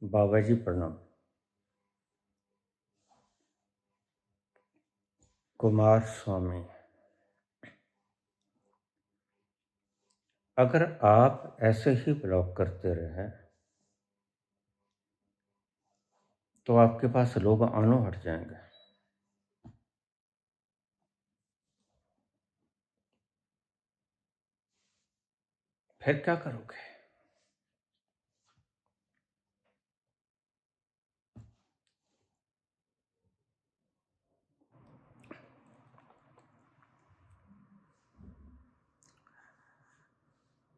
बाबा जी प्रणाम। कुमार स्वामी, अगर आप ऐसे ही ब्लॉग करते रहे तो आपके पास लोग आनो हट जाएंगे। फिर क्या करोगे?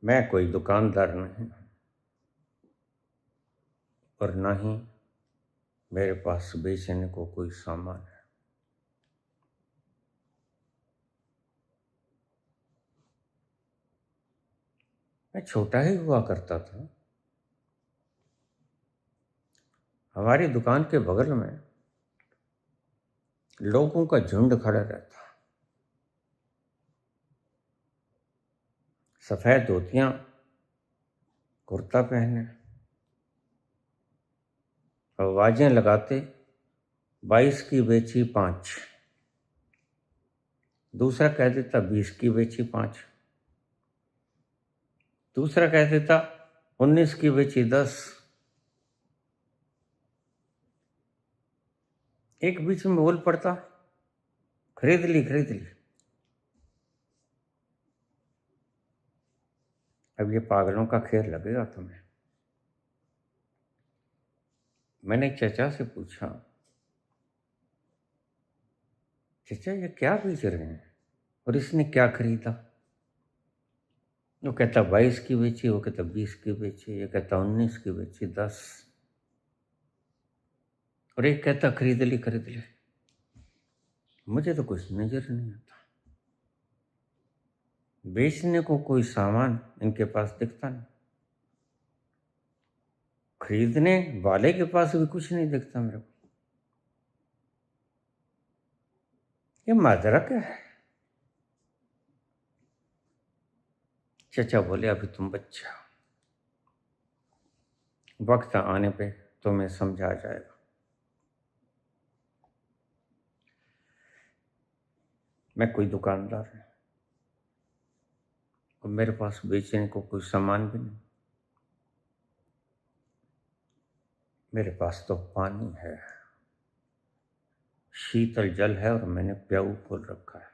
मैं कोई दुकानदार नहीं और ना ही मेरे पास बेचने को कोई सामान है। मैं छोटा ही हुआ करता था। हमारी दुकान के बगल में लोगों का झुंड खड़ा रहता। सफेद धोतियां, कुर्ता पहने, आवाजें लगाते, 22 की बेची 5। दूसरा कह देता 20 की बेची 5। दूसरा कह देता 19 की बेची 10। एक बीच में बोल पड़ता, खरीद ली खरीद ली। अब ये पागलों का खेल लगेगा तुम्हें। मैंने चचा से पूछा, चचा ये क्या बेच रहे हैं और इसने क्या खरीदा? वो कहता 22 की बेची, वो कहता 20 की बेची, ये कहता 19 की बेची 10, और एक कहता खरीद ली खरीद ली। मुझे तो कुछ नजर नहीं आता। बेचने को कोई सामान इनके पास दिखता नहीं, खरीदने वाले के पास भी कुछ नहीं दिखता मेरे को। ये माजरा क्या है? चचा बोले अभी तुम बच्चा हो, वक्त आने पे तुम्हें समझा जाएगा। मैं कोई दुकानदार नहीं और मेरे पास बेचने को कोई सामान भी नहीं। मेरे पास तो पानी है, शीतल जल है और मैंने प्याऊ खोल रखा है।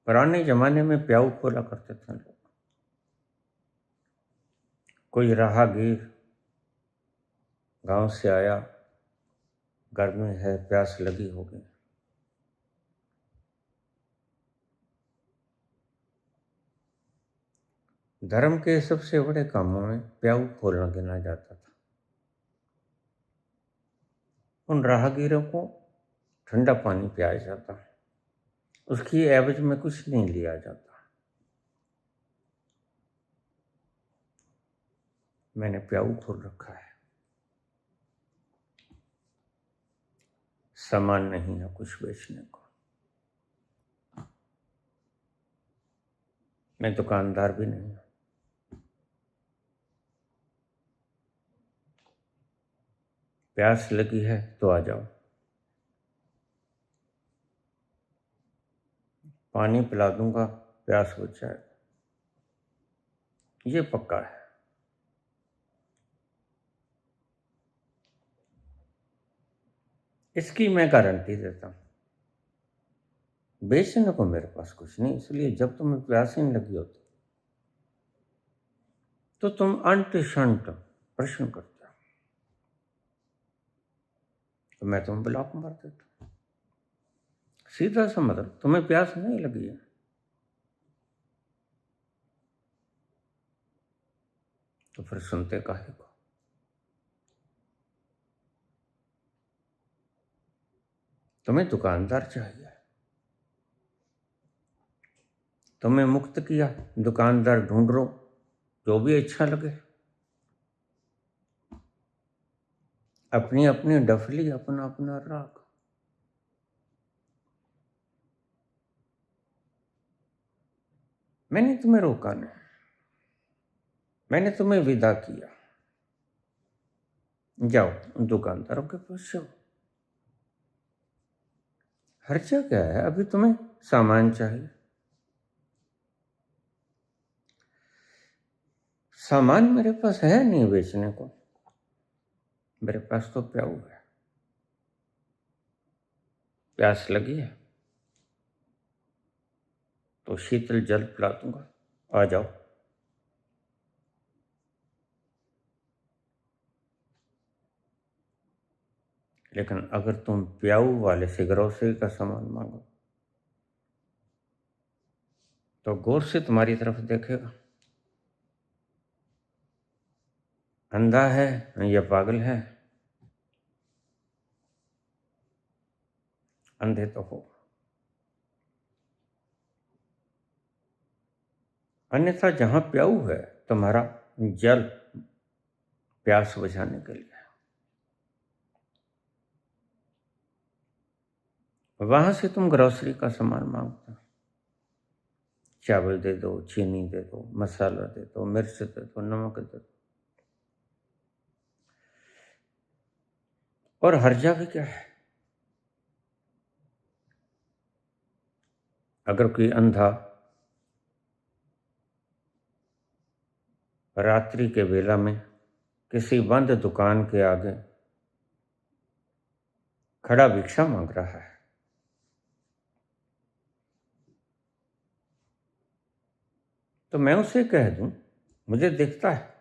पुराने जमाने में प्याऊ खोला करते थे लोग। कोई राहगीर गांव से आया, गर्मी है, प्यास लगी होगी, धर्म के सबसे बड़े कामों में प्याऊ खोलना गिना जाता था। उन राहगीरों को ठंडा पानी पियाया जाता, उसकी एवज में कुछ नहीं लिया जाता। मैंने प्याऊ खोल रखा है, सामान नहीं है कुछ बेचने को। मैं दुकानदार भी नहीं हूं। प्यास लगी है तो आ जाओ, पानी पिला दूंगा, प्यास बुझ जाएगा, ये पक्का है। इसकी मैं गारंटी देता हूं। बेचने को मेरे पास कुछ नहीं, इसलिए जब तुम्हें प्यास ही नहीं लगी होती तो तुम अंट शंट प्रश्न करते हो, तो मैं तुम्हें ब्लॉक मार देता हूं। सीधा सा मतलब, तुम्हें प्यास नहीं लगी है तो फिर सुनते काहे को? तुम्हें दुकानदार चाहिए, तुम्हें मुक्त किया, दुकानदार ढूंढ लो जो भी अच्छा लगे। अपनी अपनी डफली, अपना अपना राग। मैंने तुम्हें रोका नहीं, मैंने तुम्हें विदा किया। जाओ दुकानदारों के पास जाओ। खर्चा क्या है? अभी तुम्हें सामान चाहिए, सामान मेरे पास है नहीं बेचने को, मेरे पास तो प्याऊ है। प्यास लगी है तो शीतल जल पिला दूंगा, आ जाओ। लेकिन अगर तुम प्याऊ वाले से ग्रोसरी का सामान मांगो तो गौर से तुम्हारी तरफ देखेगा, अंधा है या पागल है? अंधे तो हो, अन्यथा जहां प्याऊ है तुम्हारा जल प्यास बुझाने के लिए, वहां से तुम ग्रोसरी का सामान मांगते हो, चावल दे दो, चीनी दे दो, मसाला दे दो, मिर्च दे दो, नमक दे दो। और हर्जा भी क्या है? अगर कोई अंधा रात्रि के वेला में किसी बंद दुकान के आगे खड़ा भिक्षा मांग रहा है तो मैं उसे कह दूं, मुझे दिखता है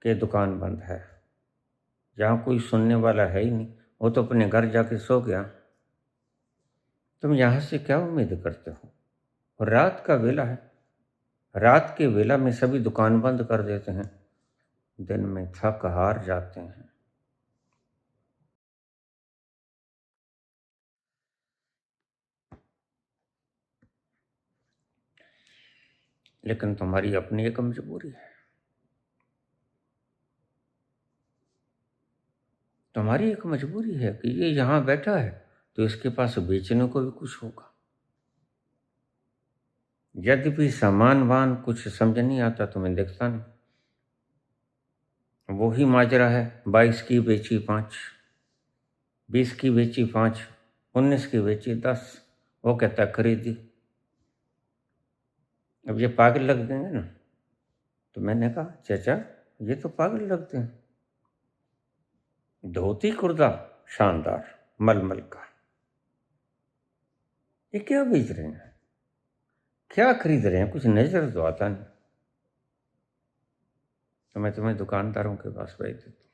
कि दुकान बंद है, जहां कोई सुनने वाला है ही नहीं, वो तो अपने घर जाके सो गया, तुम यहां से क्या उम्मीद करते हो? और रात का वेला है, रात के वेला में सभी दुकान बंद कर देते हैं, दिन में थक हार जाते हैं। लेकिन तुम्हारी अपनी एक मजबूरी है, तुम्हारी एक मजबूरी है कि ये यहां बैठा है तो इसके पास बेचने को भी कुछ होगा। यद्यपि सामान वान कुछ समझ नहीं आता, तुम्हें दिखता नहीं, वो ही माजरा है, 22 की बेची 5, 20 की बेची 5, 19 की बेची 10, वो कहता खरीदी। अब ये पागल लग गए ना, तो मैंने कहा चाचा ये तो पागल लगते हैं, धोती कुर्ता शानदार मलमल का, ये क्या बेच रहे हैं, क्या खरीद रहे हैं, कुछ नजर तो आता नहीं। तो मैं तुम्हें दुकानदारों के पास भेज देता हूँ,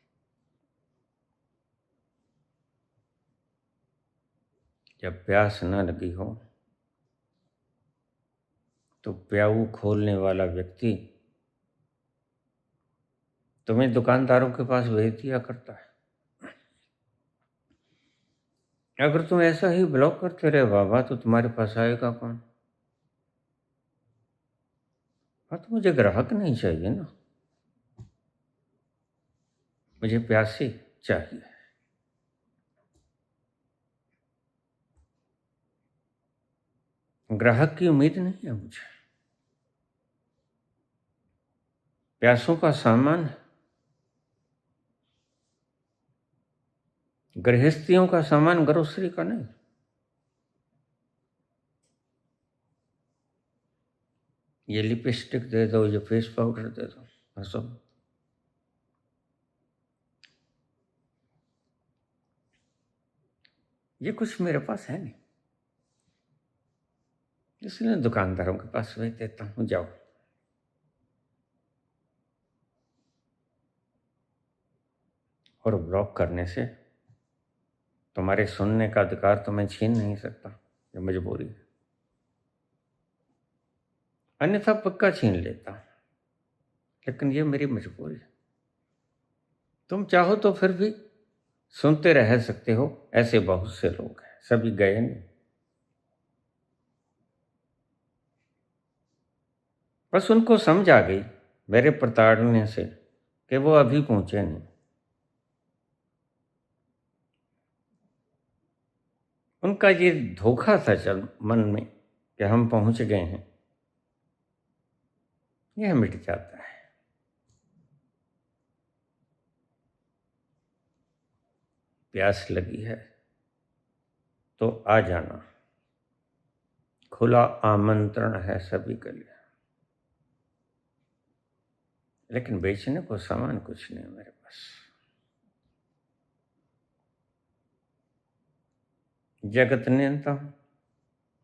जब प्यास न लगी हो तो प्याऊ खोलने वाला व्यक्ति तुम्हें दुकानदारों के पास भेज दिया करता है। अगर तुम ऐसा ही ब्लॉक करते रहे बाबा तो तुम्हारे पास आएगा कौन? हाँ तो मुझे ग्राहक नहीं चाहिए ना, मुझे प्यासी चाहिए। ग्राहक की उम्मीद नहीं है मुझे, प्यासों का सामान है, गृहस्थियों का सामान, ग्रोसरी का नहीं। ये लिपस्टिक दे दो, ये फेस पाउडर दे दो, हंसो। ये कुछ मेरे पास है नहीं, इसलिए दुकानदारों के पास भेज देता हूँ, जाओ। और ब्लॉक करने से तुम्हारे सुनने का अधिकार तो मैं छीन नहीं सकता, ये मजबूरी है, अन्यथा पक्का छीन लेता, लेकिन ये मेरी मजबूरी है। तुम चाहो तो फिर भी सुनते रह सकते हो, ऐसे बहुत से लोग हैं, सभी गए नहीं, बस उनको समझ आ गई मेरे प्रताड़ने से कि वो अभी पहुंचे नहीं। उनका ये धोखा था चल मन में कि हम पहुंच गए हैं, यह मिट जाता है। प्यास लगी है तो आ जाना, खुला आमंत्रण है सभी के लिए। लेकिन बेचने को सामान कुछ नहीं है मेरे पास। जगत नियंता हूं,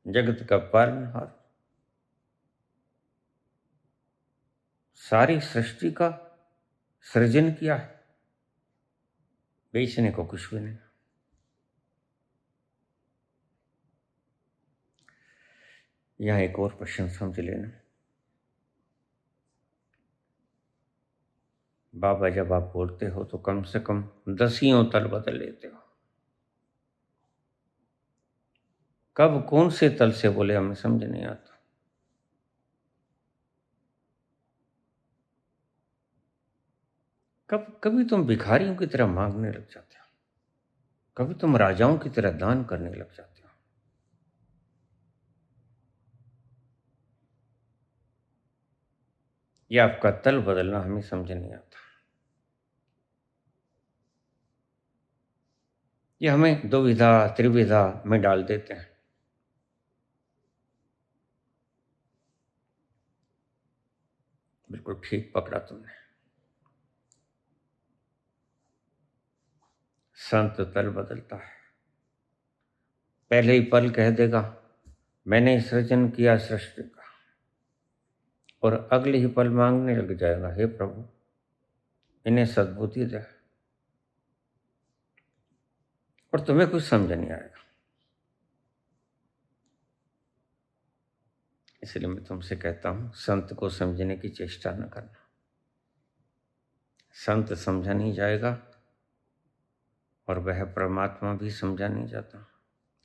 जगत का पालनहार, सारी सृष्टि का सृजन किया है, बेचने को कुछ भी नहीं। यहां एक और प्रश्न समझ लेना। बाबा जब आप बोलते हो तो कम से कम 10 तल बदल लेते हो। कब कौन से तल से बोले हमें समझ नहीं आता। कभी तुम भिखारियों की तरह मांगने लग जाते हो, कभी तुम राजाओं की तरह दान करने लग जाते हो। ये आपका तल बदलना हमें समझ नहीं आता। ये हमें दुविधा त्रिविधा में डाल देते हैं। बिल्कुल ठीक पकड़ा तुमने। संत तल बदलता है। पहले ही पल कह देगा मैंने सृजन किया सृष्टि का, और अगले ही पल मांगने लग जाएगा हे प्रभु इन्हें सद्बुद्धि दे, और तुम्हें कुछ समझ नहीं आएगा। इसलिए मैं तुमसे कहता हूं संत को समझने की चेष्टा न करना। संत समझा नहीं जाएगा और वह परमात्मा भी समझा नहीं जाता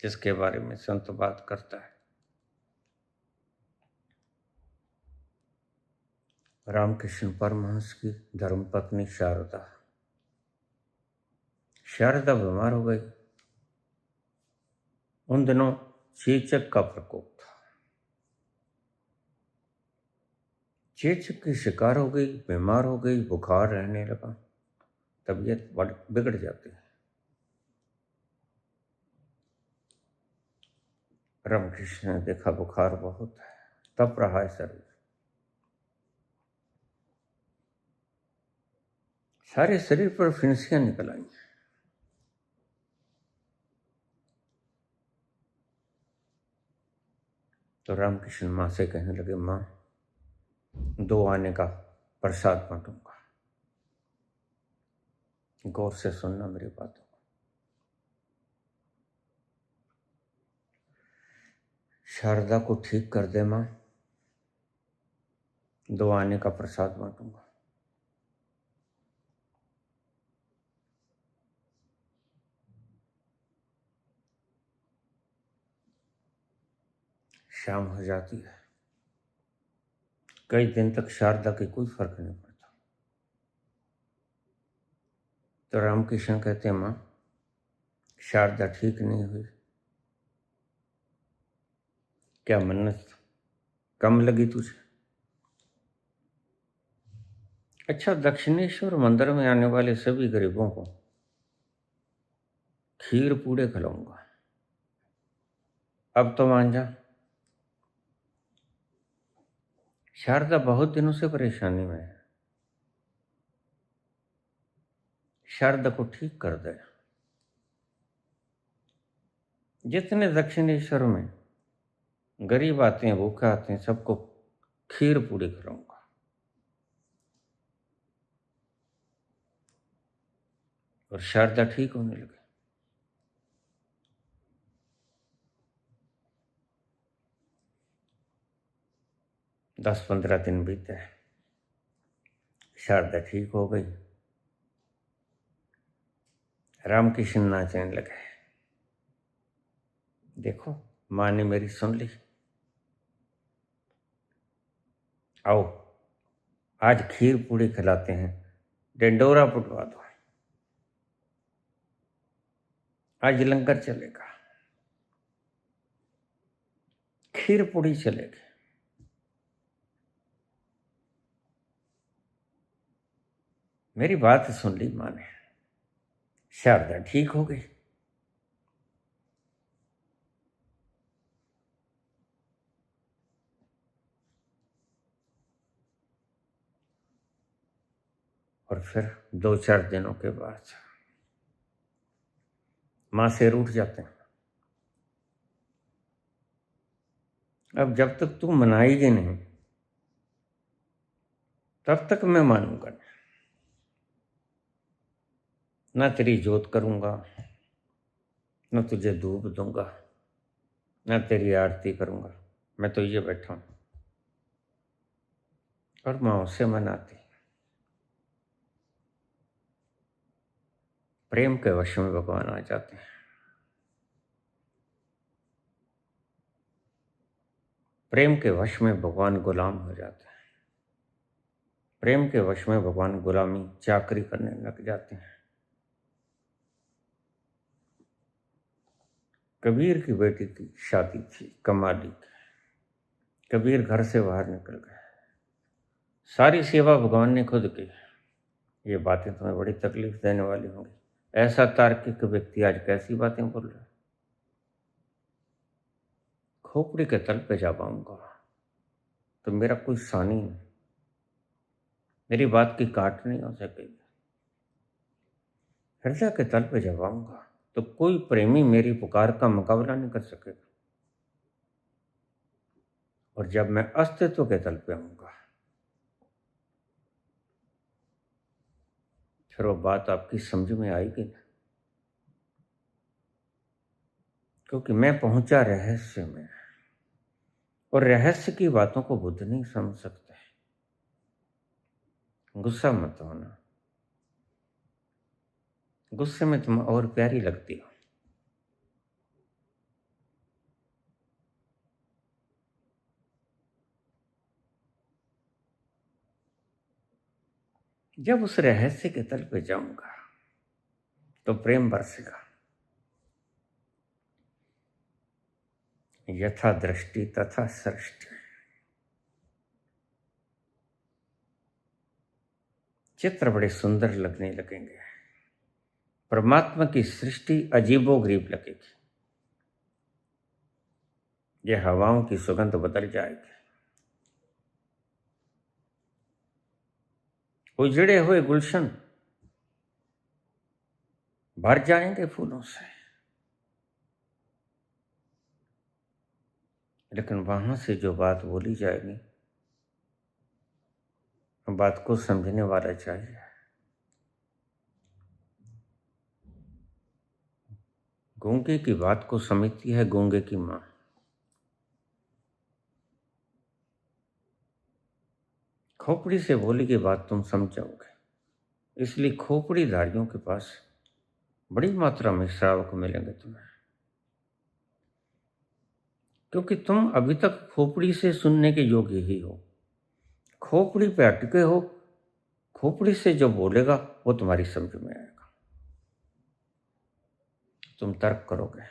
जिसके बारे में संत बात करता है। रामकृष्ण परमहंस की धर्मपत्नी शारदा, शारदा बीमार हो गई। उन दिनों चेचक का प्रकोप था। चेचक की शिकार हो गई, बीमार हो गई, बुखार रहने लगा, तबीयत बिगड़ जाती है। रामकृष्ण ने देखा बुखार बहुत है, तप रहा है शरीर, सारे शरीर पर फिंसियां निकल आई। तो रामकृष्ण माँ से कहने लगे माँ 2 आने का प्रसाद बांटूंगा, गौर से सुनना मेरी बातों को। शारदा को ठीक कर दे माँ, 2 आने का प्रसाद बांटूंगा। शाम हो जाती है। कई दिन तक शारदा की कोई फर्क नहीं पड़ता। तो रामकृष्ण कहते हैं माँ शारदा ठीक नहीं हुई, क्या मन्नत कम लगी तुझे? अच्छा, दक्षिणेश्वर मंदिर में आने वाले सभी गरीबों को खीर पूड़े खिलाऊंगा, अब तो मान जा। शारदा बहुत दिनों से परेशानी में है, शारदा को ठीक कर दे। जितने दक्षिणेश्वर में गरीब आते हैं, भूखे आते हैं, सबको खीर पूड़ी खिलाऊंगा। और शारदा ठीक होने लगी। 10-15 दिन बीते, शारदा ठीक हो गई। रामकृष्ण नाचने लगे, देखो माँ ने मेरी सुन ली, आओ आज खीर पूड़ी खिलाते हैं, डिंडोरा पुटवा दो, आज लंगर चलेगा, खीर पूड़ी चलेगी। मेरी बात सुन ली माँ ने, शारदा ठीक हो गई। और फिर 2-4 दिनों के बाद माँ से रूठ जाते हैं। अब जब तक तू मनाएगी नहीं तब तक मैं मानूंगा नहीं। ना तेरी जोत करूंगा, न तुझे धूप दूंगा, न तेरी आरती करूंगा। मैं तो ये बैठा हूं। और माँ उसे मनाती। प्रेम के वश में भगवान आ जाते हैं। प्रेम के वश में भगवान गुलाम हो जाते हैं। प्रेम के वश में भगवान गुलामी चाकरी करने लग जाते हैं। कबीर की बेटी की शादी थी कमाली की। कबीर घर से बाहर निकल गए। सारी सेवा भगवान ने खुद की। ये बातें तुम्हें बड़ी तकलीफ देने वाली होंगी। ऐसा तार्किक व्यक्ति आज कैसी बातें बोल रहा है। खोपड़ी के तल पे जा पाऊंगा तो मेरा कोई सानी नहीं, मेरी बात की काट नहीं हो सकेगी। हृदय के तल पे जब आऊंगा तो कोई प्रेमी मेरी पुकार का मुकाबला नहीं कर सकेगा। और जब मैं अस्तित्व के तल पे आऊंगा फिर वो बात आपकी समझ में आएगी ना, क्योंकि मैं पहुंचा रहस्य में। और रहस्य की बातों को बुद्ध नहीं समझ सकते। गुस्सा मत होना, गुस्से में तुम और प्यारी लगती हो। जब उस रहस्य के तल पे जाऊंगा तो प्रेम बरसेगा। यथा दृष्टि तथा सृष्टि। चित्र बड़े सुंदर लगने लगेंगे। परमात्मा की सृष्टि अजीबोगरीब लगेगी। ये हवाओं की सुगंध बदल जाएगी। उजड़े हुए गुलशन भर जाएंगे फूलों से। लेकिन वहां से जो बात बोली जाएगी, बात को समझने वाला चाहिए। गूंगे की बात को समझती है गूंगे की माँ। खोपड़ी से बोली की बात तुम समझ जाओगे। इसलिए खोपड़ीधारियों के पास बड़ी मात्रा में श्रावक मिलेंगे तुम्हें, क्योंकि तुम अभी तक खोपड़ी से सुनने के योग्य ही हो। खोपड़ी पे अटके हो। खोपड़ी से जो बोलेगा वो तुम्हारी समझ में आएगा। तुम तर्क करोगे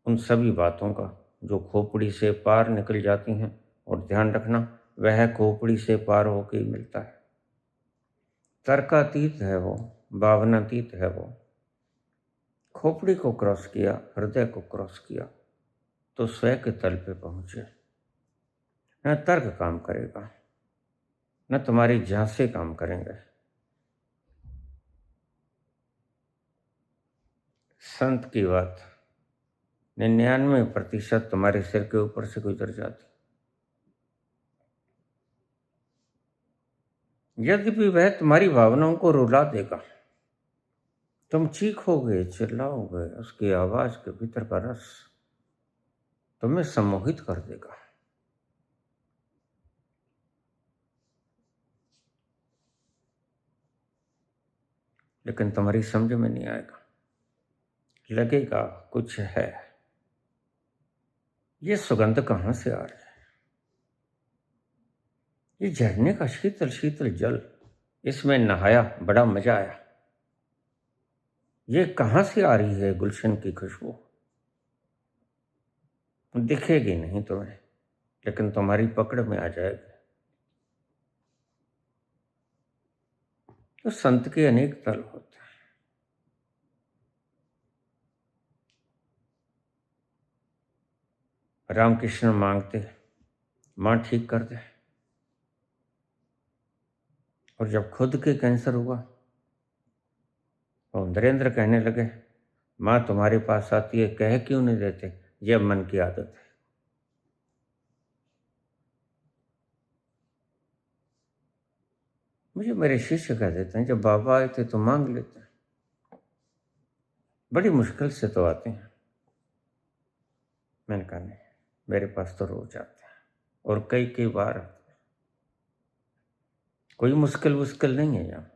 उन सभी बातों का जो खोपड़ी से पार निकल जाती हैं। और ध्यान रखना, वह खोपड़ी से पार होके ही मिलता है। तर्कातीत है वो, भावनातीत है वो। खोपड़ी को क्रॉस किया, हृदय को क्रॉस किया तो स्वयं के तल पे पहुंचे। न तर्क काम करेगा, न तुम्हारी झांसे काम करेंगे। संत की बात 99% तुम्हारे सिर के ऊपर से गुजर जाती। यद्यपि वह तुम्हारी भावनाओं को रुला देगा। तुम चीखोगे, चिल्लाओगे, उसकी आवाज के भीतर का रस तुम्हें सम्मोहित कर देगा। लेकिन तुम्हारी समझ में नहीं आएगा। लगेगा कुछ है। ये सुगंध कहाँ से आ रही है? ये झरने का शीतल शीतल जल, इसमें नहाया, बड़ा मजा आया। ये कहाँ से आ रही है गुलशन की खुशबू? दिखेगी नहीं तुम्हें, लेकिन तुम्हारी पकड़ में आ जाएगी। तो संत के अनेक तल होते हैं। रामकृष्ण मांगते माँ ठीक कर दे, और जब खुद के कैंसर हुआ और नरेंद्र कहने लगे माँ तुम्हारे पास आती है, कह क्यों नहीं देते, ये अब मन की आदत है। मुझे मेरे शिष्य कह देते हैं जब बाबा आए थे तो मांग लेते हैं, बड़ी मुश्किल से तो आते हैं। मैंने कहा नहीं, मेरे पास तो रोज आते हैं और कई कई बार आते हैं। कोई मुश्किल नहीं है यहाँ,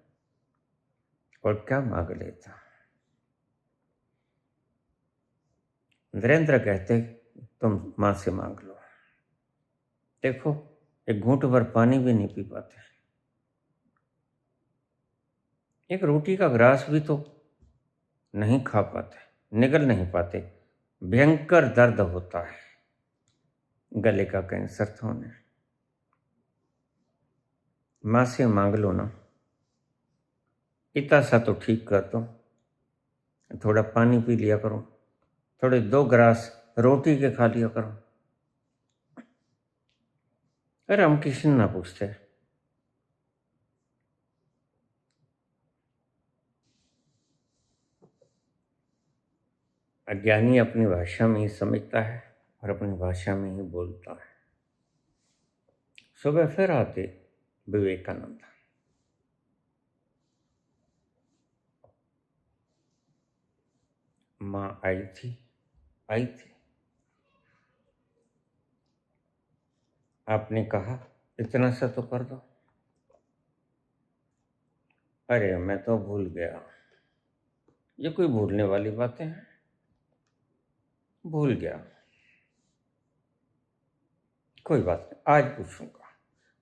और क्या मांग लेता। नरेंद्र कहते तुम माँ से मांग लो। देखो एक घूंट भर पानी भी नहीं पी पाते, एक रोटी का ग्रास भी तो नहीं खा पाते, निगल नहीं पाते। भयंकर दर्द होता है, गले का कैंसर था उन्हें। माँ से मांग लो ना, इतना सा तो ठीक कर दो, थोड़ा पानी पी लिया करो, थोड़े 2 ग्रास रोटी के खा लिया करो। अरे रामकृष्ण ना पूछते, अज्ञानी अपनी भाषा में ही समझता है और अपनी भाषा में ही बोलता है। सुबह फिर आते विवेकानंद। माँ आई थी। आपने कहा इतना सा तो कर दो। अरे मैं तो भूल गया। ये कोई भूलने वाली बातें हैं? भूल गया, कोई बात नहीं, आज पूछूंगा।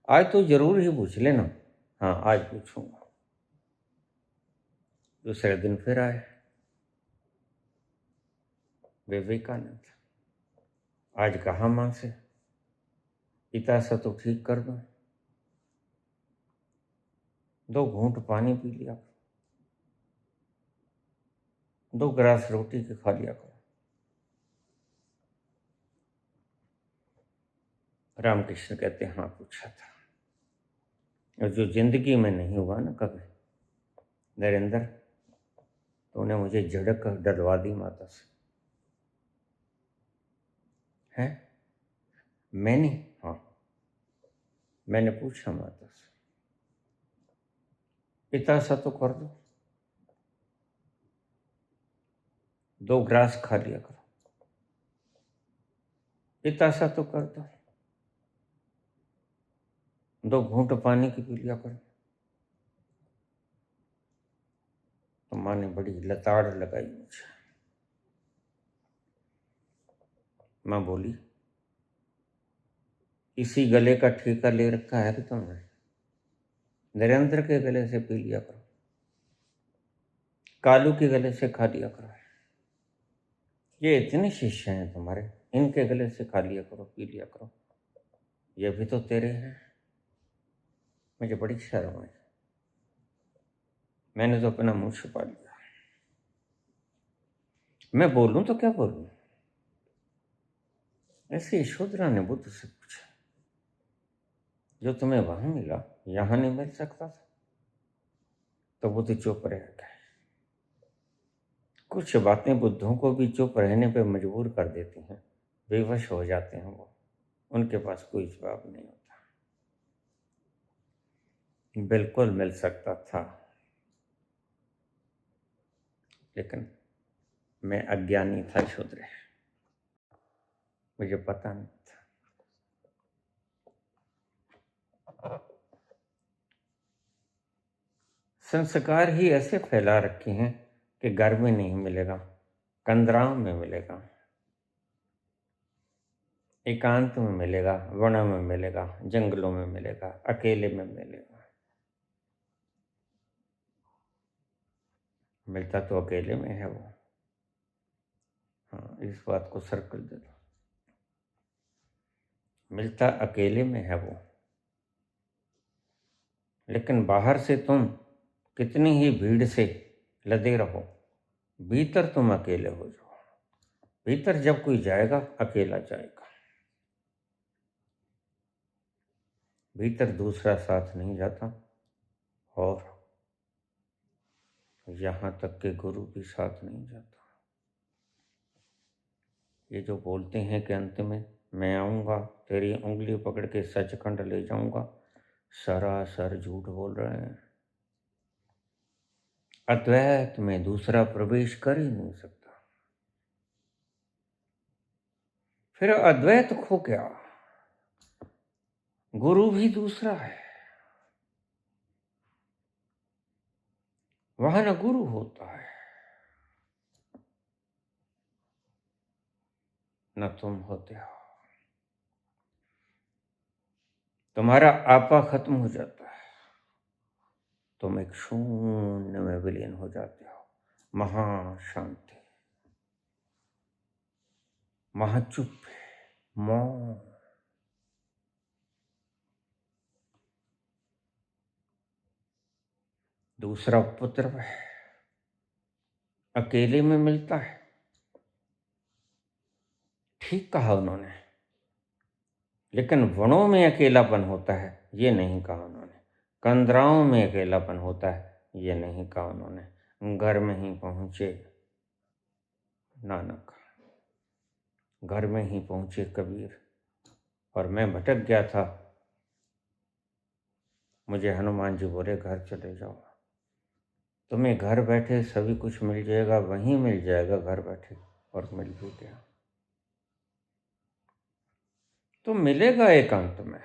आज तो जरूर ही पूछ लेना। हाँ आज पूछूंगा। दूसरे दिन फिर आए विवेकानंद। आज कहा माँ से इतना सा तो ठीक कर दो, 2 घूंट पानी पी लिया, 2 ग्रास रोटी के खा लिया करो। रामकृष्ण कहते हाँ पूछा था, और जो जिंदगी में नहीं हुआ ना कभी नरेंद्र, तो उन्हें मुझे झड़क डलवा दी माता से। है मैंने? हाँ मैंने पूछा माता से इतना सा तो कर दो, 2 ग्रास खा लिया करो, इतना सा तो कर दो, 2 घूंट पानी की पी लिया करो। तो माँ ने बड़ी लताड़ लगाई मुझे। माँ बोली इसी गले का ठेका ले रखा है कि तुमने, नरेंद्र के गले से पी लिया करो, कालू के गले से खा लिया करो, ये इतने शिष्य हैं तुम्हारे, इनके गले से खा लिया करो, पी लिया करो, ये भी तो तेरे हैं। मुझे बड़ी शर्म आई, मैंने तो अपना मुंह छुपा लिया। मैं बोलूं तो क्या बोलूं? ऐसे यशोधरा ने बुद्ध से पूछा जो तुम्हें वहां मिला यहां नहीं मिल सकता था? तो बुद्ध चुप रह गए। कुछ बातें बुद्धों को भी चुप रहने पर मजबूर कर देती हैं, बेवश हो जाते हैं वो, उनके पास कोई जवाब नहीं होता। बिल्कुल मिल सकता था, लेकिन मैं अज्ञानी था शूद्र, मुझे पता नहीं था। संस्कार ही ऐसे फैला रखे हैं कि घर में नहीं मिलेगा, कंदराओं में मिलेगा, एकांत में मिलेगा, वन में मिलेगा, जंगलों में मिलेगा, अकेले में मिलेगा। मिलता तो अकेले में है वो। हाँ इस बात को सर्कल दे दो, मिलता अकेले में है वो, लेकिन बाहर से तुम कितनी ही भीड़ से लदे रहो, भीतर तुम अकेले हो जाओ। भीतर जब कोई जाएगा अकेला जाएगा, भीतर दूसरा साथ नहीं जाता, और यहाँ तक के गुरु भी साथ नहीं जाता। ये जो बोलते हैं कि अंत में मैं आऊँगा तेरी उंगली पकड़ के सचखंड ले जाऊँगा, सरासर झूठ बोल रहे हैं। अद्वैत में दूसरा प्रवेश कर ही नहीं सकता। फिर अद्वैत खो क्या, गुरु भी दूसरा है, वहां न गुरु होता है न तुम होते हो। तुम्हारा आपा खत्म हो जाता है, तुम एक शून्य में विलीन हो जाते हो। महाशांति, महाचुप, मौन। दूसरा उपद्रव है, अकेले में मिलता है। ठीक कहा उन्होंने, लेकिन वनों में अकेलापन होता है ये नहीं कहा उन्होंने। कंदराओं में अकेलापन होता है ये नहीं कहा उन्होंने। घर में ही पहुंचे नानक, घर में ही पहुंचे कबीर। और मैं भटक गया था, मुझे हनुमान जी बोले घर चले जाओ, तुम्हें घर बैठे सभी कुछ मिल जाएगा, वहीं मिल जाएगा घर बैठे। और मिल भी गया। तो मिलेगा एकांत में,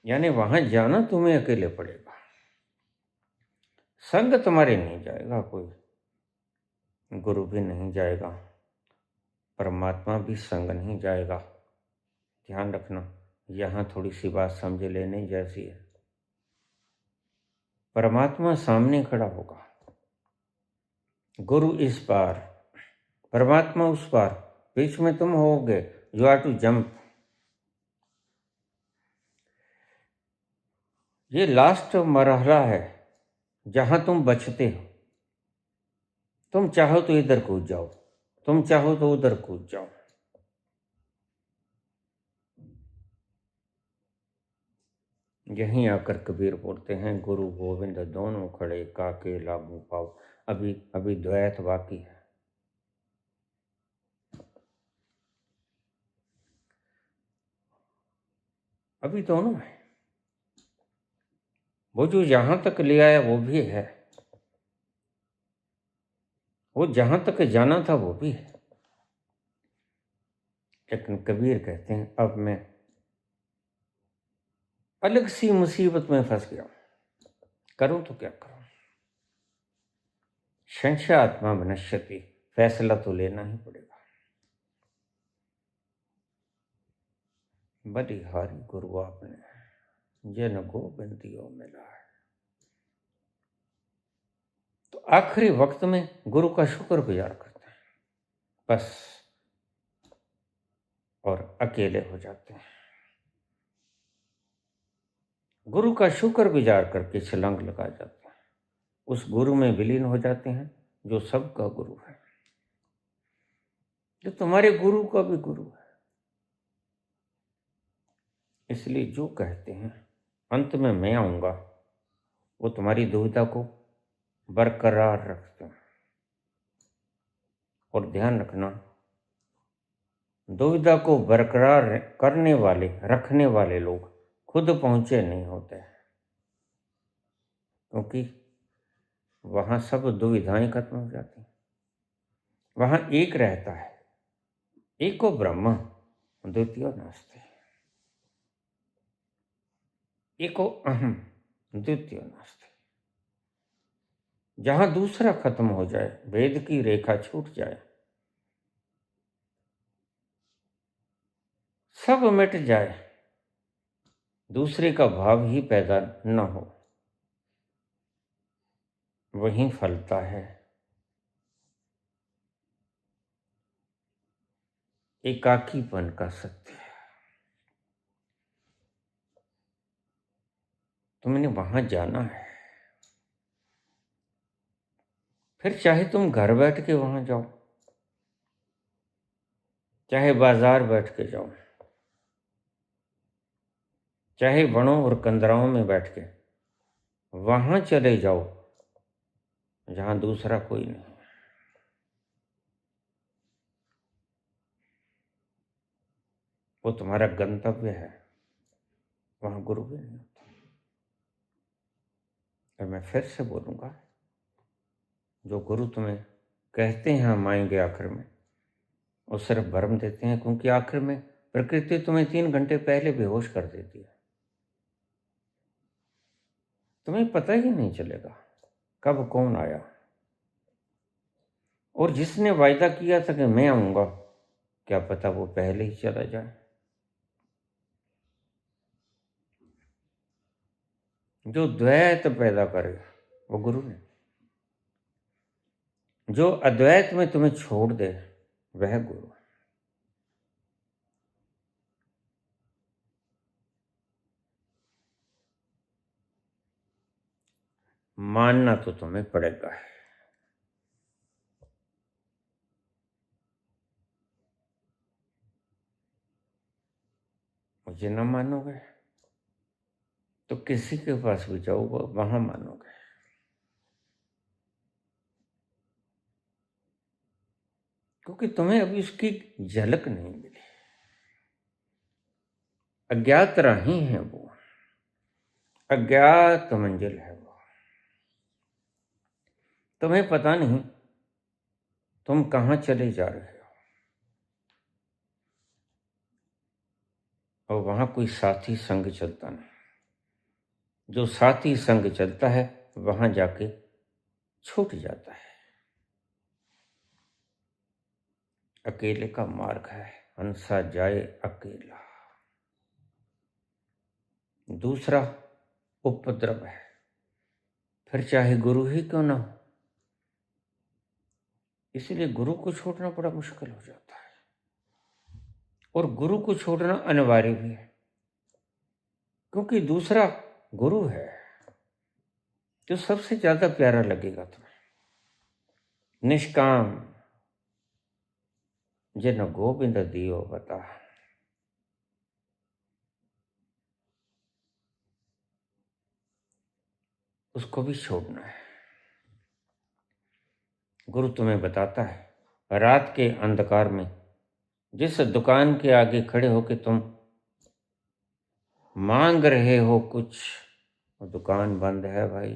यानी वहां जाना तुम्हें अकेले पड़ेगा। संग तुम्हारे नहीं जाएगा कोई, गुरु भी नहीं जाएगा, परमात्मा भी संग नहीं जाएगा। ध्यान रखना, यहाँ थोड़ी सी बात समझ लेने जैसी है। परमात्मा सामने खड़ा होगा, गुरु इस पार, परमात्मा उस पार, बीच में तुम होगे। You are to jump. ये लास्ट मरहला है जहां तुम बचते हो। तुम चाहो तो इधर कूद जाओ, तुम चाहो तो उधर कूद जाओ। यहीं आकर कबीर बोलते हैं, गुरु गोविंद दोनों खड़े, काके लागू पाओ। अभी अभी द्वैत बाकी है। अभी दोनों है। वो जो यहां तक ले आया वो भी है, वो जहां तक जाना था वो भी है। लेकिन कबीर कहते हैं अब मैं अलग सी मुसीबत में फंस गया, करूं तो क्या करूं। संशय आत्मा विनश्यति, फैसला तो लेना ही पड़ेगा। बलिहारी गुरु आपने जन गोबिंदियों मिला है। तो आखिरी वक्त में गुरु का शुक्रगुजार करते हैं बस, और अकेले हो जाते हैं। गुरु का शुक्रगुजार करके छलांग लगा जाते हैं, उस गुरु में विलीन हो जाते हैं जो सबका गुरु है, जो तुम्हारे गुरु का भी गुरु है। इसलिए जो कहते हैं अंत में मैं आऊंगा, वो तुम्हारी दुविधा को बरकरार रखते हैं। और ध्यान रखना, दुविधा को बरकरार करने वाले, रखने वाले लोग खुद पहुंचे नहीं होते, क्योंकि वहां सब दुविधाएं खत्म हो जाती हैं। वहां एक रहता है, एको ब्रह्म द्वितीय नास्ति, एको अहम द्वितीय नास्ति। जहां दूसरा खत्म हो जाए, वेद की रेखा छूट जाए, सब मिट जाए, दूसरे का भाव ही पैदा न हो, वहीं फलता है एकाकीपन का सत्य। तुमने वहां जाना है। फिर चाहे तुम घर बैठ के वहां जाओ, चाहे बाजार बैठ के जाओ, चाहे वनों और कंदराओं में बैठ के वहां चले जाओ जहां दूसरा कोई नहीं। वो तुम्हारा गंतव्य है, वहां गुरु भी नहीं होता। और मैं फिर से बोलूंगा, जो गुरु तुम्हें कहते हैं हम आएंगे आखिर में, वो सिर्फ भरम देते हैं, क्योंकि आखिर में प्रकृति तुम्हें 3 घंटे पहले बेहोश कर देती है। तुम्हें पता ही नहीं चलेगा कब कौन आया। और जिसने वायदा किया था कि मैं आऊंगा, क्या पता वो पहले ही चला जाए। जो द्वैत पैदा करे वो गुरु है। जो अद्वैत में तुम्हें छोड़ दे वह गुरु। मानना तो तुम्हें पड़ेगा। मुझे न मानोगे तो किसी के पास भी जाओ, वहां मानोगे। क्योंकि तुम्हें अभी उसकी झलक नहीं मिली। अज्ञात राही है वो, अज्ञात मंजिल है वो। तुम्हें पता नहीं तुम कहां चले जा रहे हो। और वहां कोई साथी संग चलता नहीं। जो साथी संग चलता है वहां जाके छूट जाता है। अकेले का मार्ग है, हंसा जाए अकेला। दूसरा उपद्रव है, फिर चाहे गुरु ही क्यों ना हो। इसलिए गुरु को छोड़ना बड़ा मुश्किल हो जाता है। और गुरु को छोड़ना अनिवार्य भी है, क्योंकि दूसरा गुरु है जो सबसे ज्यादा प्यारा लगेगा तुम्हें। निष्काम जिन गोविंद दियो बता। उसको भी छोड़ना है। गुरु तुम्हें बताता है, रात के अंधकार में जिस दुकान के आगे खड़े होके तुम मांग रहे हो कुछ, वो दुकान बंद है भाई।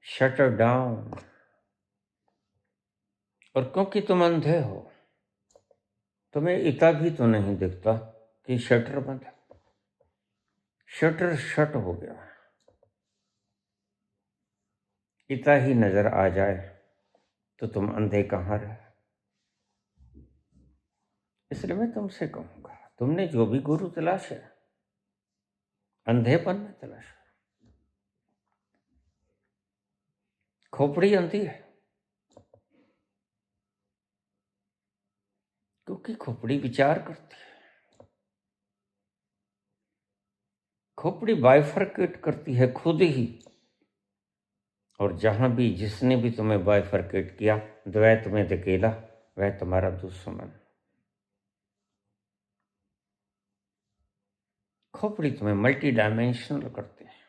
Shutter down. और क्योंकि तुम अंधे हो, तुम्हें इतना भी तो नहीं दिखता कि शटर बंद है। शटर शट हो गया। इतना ही नजर आ जाए तो तुम अंधे कहाँ रहे। इसलिए मैं तुमसे कहूंगा, तुमने जो भी गुरु तलाश है, अंधेपन में तलाश है। खोपड़ी अंधी है, क्योंकि खोपड़ी विचार करती है। खोपड़ी बाइफरकेट करती है खुद ही। और जहां भी जिसने भी तुम्हें बाइफरकेट किया, द्वैत में धकेला, वह तुम्हारा दुश्मन। खोपड़ी तुम्हें मल्टी डायमेंशनल करते हैं।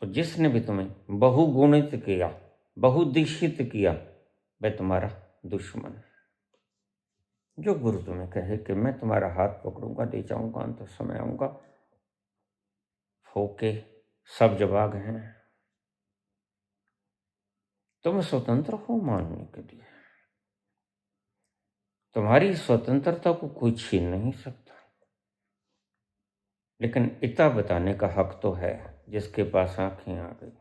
और जिसने भी तुम्हें बहुगुणित किया, बहुदिशित किया, वह तुम्हारा दुश्मन। जो गुरु तुम्हें कहे कि मैं तुम्हारा हाथ पकड़ूंगा, ले जाऊंगा, अंत समय आऊंगा, फोके सब जवाब हैं। तुम स्वतंत्र हो मानने के लिए। तुम्हारी स्वतंत्रता को कोई छीन नहीं सकता। लेकिन इतना बताने का हक तो है जिसके पास आंखें आ गई।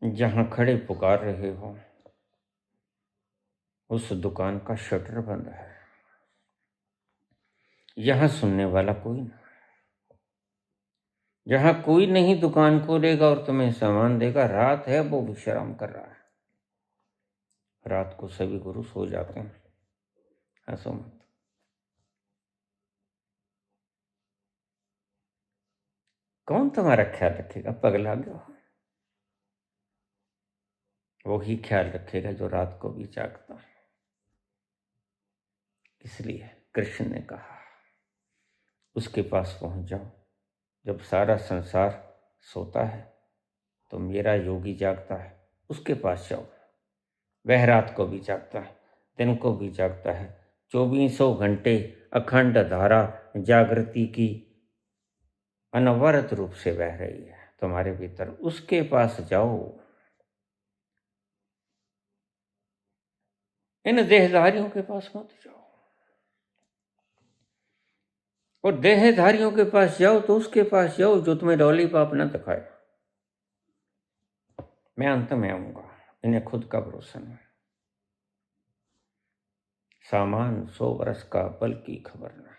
जहां खड़े पुकार रहे हो, उस दुकान का शटर बंद है। यहां सुनने वाला कोई नहीं। जहां कोई नहीं दुकान खोलेगा और तुम्हें सामान देगा, रात है, वो विश्राम कर रहा है। रात को सभी गुरु सो जाते हैं, हंसो मत। कौन तुम्हारा ख्याल रखेगा? पगला गया हो। वो ही ख्याल रखेगा जो रात को भी जागता है। इसलिए कृष्ण ने कहा उसके पास पहुंच जाओ। जब सारा संसार सोता है तो मेरा योगी जागता है, उसके पास जाओ। वह रात को भी जागता है, दिन को भी जागता है। 24 घंटे अखंड धारा जागृति की अनवरत रूप से बह रही है तुम्हारे भीतर। उसके पास जाओ। इन देहधारियों के पास मत जाओ। और देहधारियों के पास जाओ तो उसके पास जाओ जो तुम्हें लॉलीपॉप न दिखाए। मैं अंत में आऊंगा, इन्हें खुद का भरोसा नहीं। सामान 100 वर्ष का, बल की खबर नहीं।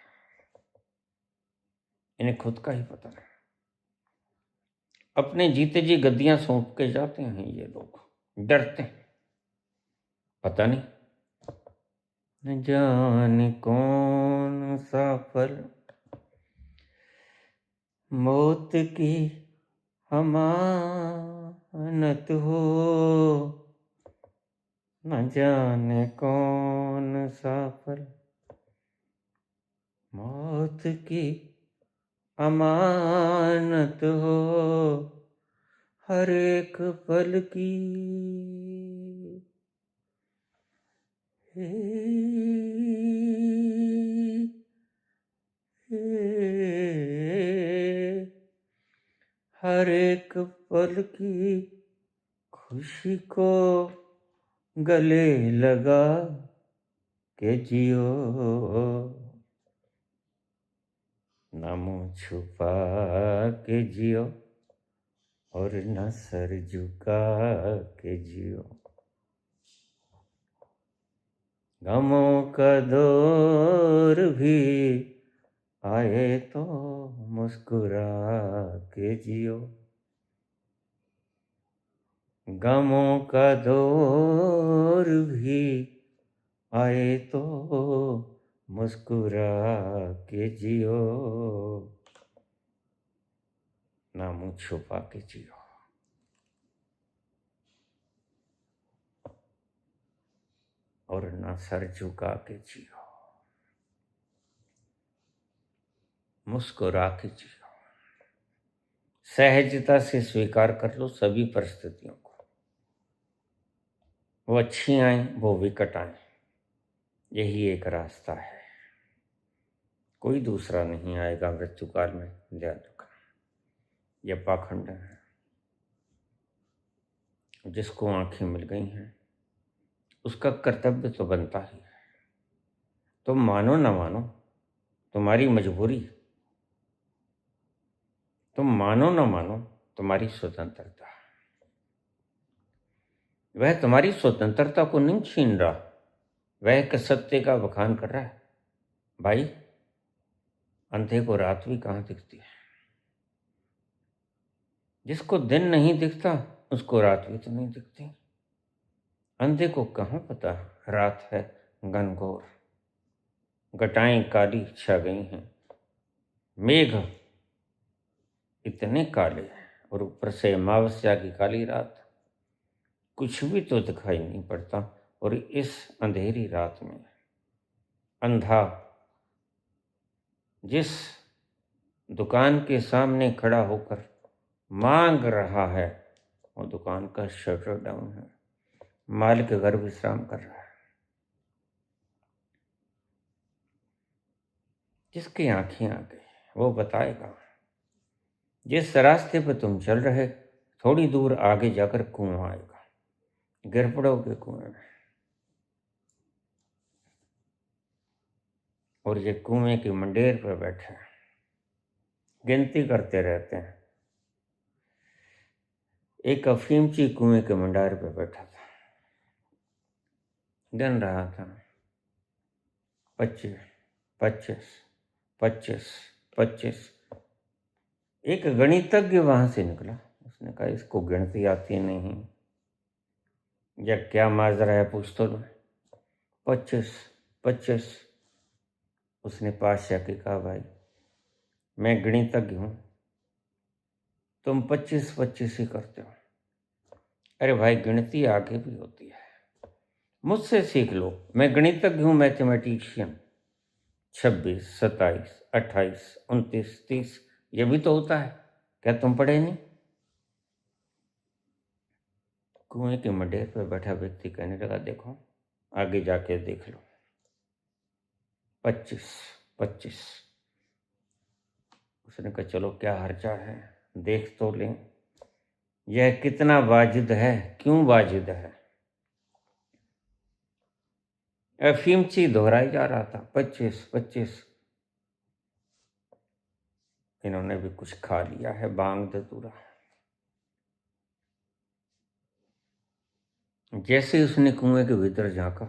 इन्हें खुद का ही पता नहीं। अपने जीते जी गद्दियां सौंप के जाते हैं ये लोग, डरते हैं। पता नहीं न जाने कौन सा फल मौत की अमानत हो, न जाने कौन सा फल मौत की अमानत हो, हर एक पल की हर एक पल की खुशी को गले लगा के जियो, ना मुँह छुपा के जियो और न सर झुका के जियो। गमों का दौर भी आए तो मुस्कुरा के जियो। गमों का दौर भी आए तो मुस्कुरा के जियो, ना मुँह छुपा के जियो। और ना सर झुका के जियो, मुस्कुरा के जियो। सहजता से स्वीकार कर लो सभी परिस्थितियों को। वो अच्छी आए, वो विकट आए, यही एक रास्ता है। कोई दूसरा नहीं आएगा मृत्यु काल में। ध्यान रखना, यह पाखंड है। जिसको आंखें मिल गई हैं उसका कर्तव्य तो बनता ही है। तुम मानो न मानो, तुम्हारी मजबूरी। तुम मानो न मानो, तुम्हारी स्वतंत्रता। वह तुम्हारी स्वतंत्रता को नहीं छीन रहा, वह एक सत्य का बखान कर रहा है। भाई, अंधे को रात भी कहाँ दिखती है? जिसको दिन नहीं दिखता उसको रात भी तो नहीं दिखती। अंधे को कहाँ पता रात है घनघोर, घटाएं काली छा गई हैं, मेघ इतने काले और ऊपर से अमावस्या की काली रात। कुछ भी तो दिखाई नहीं पड़ता। और इस अंधेरी रात में अंधा जिस दुकान के सामने खड़ा होकर मांग रहा है वो दुकान का शटर डाउन है, मालिक घर विश्राम कर रहा है। जिसकी आंखें आ गई वो बताएगा। जिस रास्ते पर तुम चल रहे थोड़ी दूर आगे जाकर कुआं आएगा, गिर पड़ोगे कुएं में। और ये कुएं की मंडेर पर बैठे गिनती करते रहते हैं। एक अफीमची कुएं के मंडार पर बैठा था, गिन रहा था 25, 25, 25, 25। एक गणितज्ञ वहां से निकला। उसने कहा इसको गिनती आती नहीं, या क्या माजरा है पूछ तो लो। 25, 25। उसने पास जाके कहा, भाई मैं गणितज्ञ हूँ, तुम 25-25 ही करते हो। अरे भाई, गिनती आगे भी होती है, मुझसे सीख लो, मैं गणितज्ञ हूँ, मैथमेटिशियन। 26, 27, 28, 29, 30, ये भी तो होता है, क्या तुम पढ़े नहीं? कुएं के मंडेर पर बैठा व्यक्ति कहने लगा, देखो आगे जाके देख लो। 25, 25। उसने कहा, चलो क्या हर्जा है, देख तो लें यह कितना वाजिद है। क्यों वाजिद है? अफीमची दोहराई जा रहा था, 25, 25। इन्होंने भी कुछ खा लिया है, बांग धतूरा। जैसे ही उसने कुएं के भीतर झांका,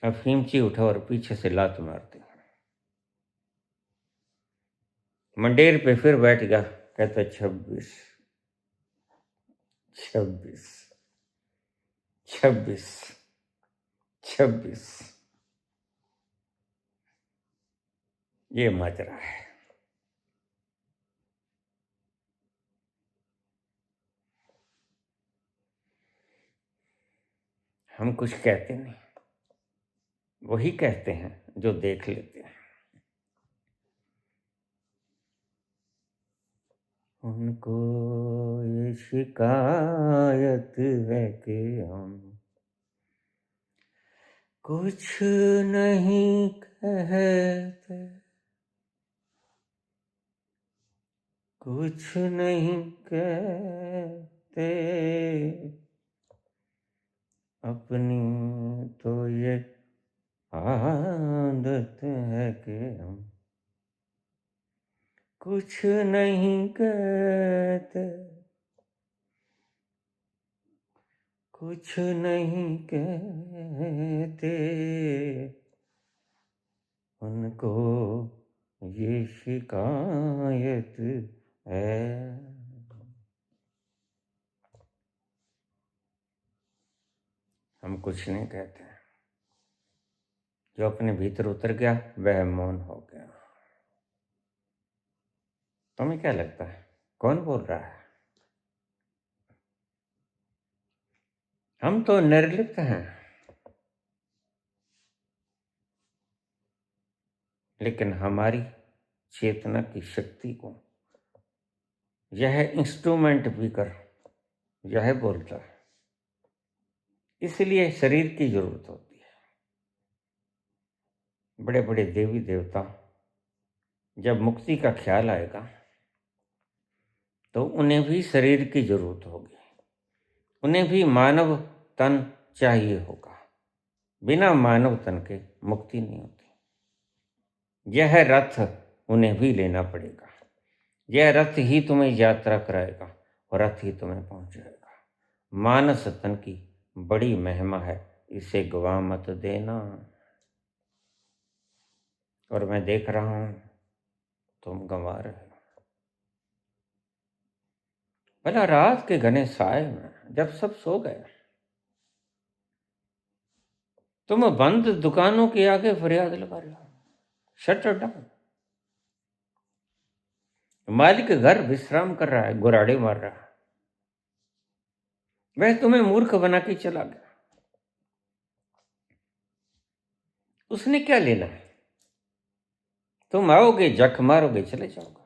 अफीमची उठा और पीछे से लात मार दी। मंडेर पे फिर बैठ गया, कहता 26, 26, 26, 26। ये माजरा है। हम कुछ कहते नहीं, वही कहते हैं जो देख लेते हैं। उनको ये शिकायत है कि हम कुछ नहीं कहते, कुछ नहीं कहते, अपनी तो ये आदत है कि हम कुछ नहीं कहते, कुछ नहीं कहते, उनको ये शिकायत है। हम कुछ नहीं कहते, जो अपने भीतर उतर गया वह मौन हो गया। तुम्हें क्या लगता है कौन बोल रहा है? हम तो निर्लिप्त हैं, लेकिन हमारी चेतना की शक्ति को यह इंस्ट्रूमेंट भी कर यह बोलता है। इसलिए शरीर की जरूरत होती है। बड़े बड़े देवी देवता जब मुक्ति का ख्याल आएगा तो उन्हें भी शरीर की जरूरत होगी, उन्हें भी मानव तन चाहिए होगा। बिना मानव तन के मुक्ति नहीं होती। यह रथ उन्हें भी लेना पड़ेगा, यह रथ ही तुम्हें यात्रा कराएगा और रथ ही तुम्हें पहुंचाएगा। मानस तन की बड़ी महिमा है, इसे गवा मत देना। और मैं देख रहा हूं तुम गंवा रहे हो। भला रात के घने साए में जब सब सो गए, तुम बंद दुकानों के आगे फरियाद लगा रहे हो, शटर डाउन। मालिक घर विश्राम कर रहा है, गुराड़े मार रहा है, वह तुम्हें मूर्ख बना के चला गया। उसने क्या लेना है? तुम आओगे, जख मारोगे, चले जाओगे।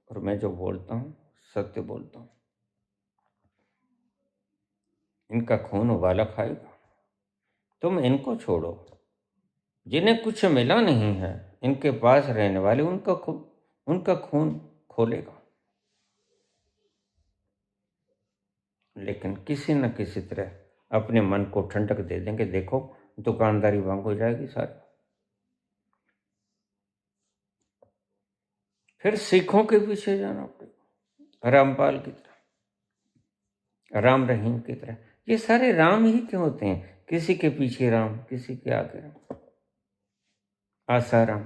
और मैं जो बोलता हूं सत्य बोलता हूं। इनका खून उबाला खाएगा। तुम इनको छोड़ो, जिन्हें कुछ मिला नहीं है, इनके पास रहने वाले उनका खून खोलेगा। लेकिन किसी न किसी तरह अपने मन को ठंडक दे देंगे। देखो दुकानदारी बंद हो जाएगी सारी। फिर सिखों के पीछे जाना पड़ेगा, रामपाल की तरह, राम रहीम की तरह। ये सारे राम ही क्यों होते हैं? किसी के पीछे राम, किसी के आगे राम। आसाराम,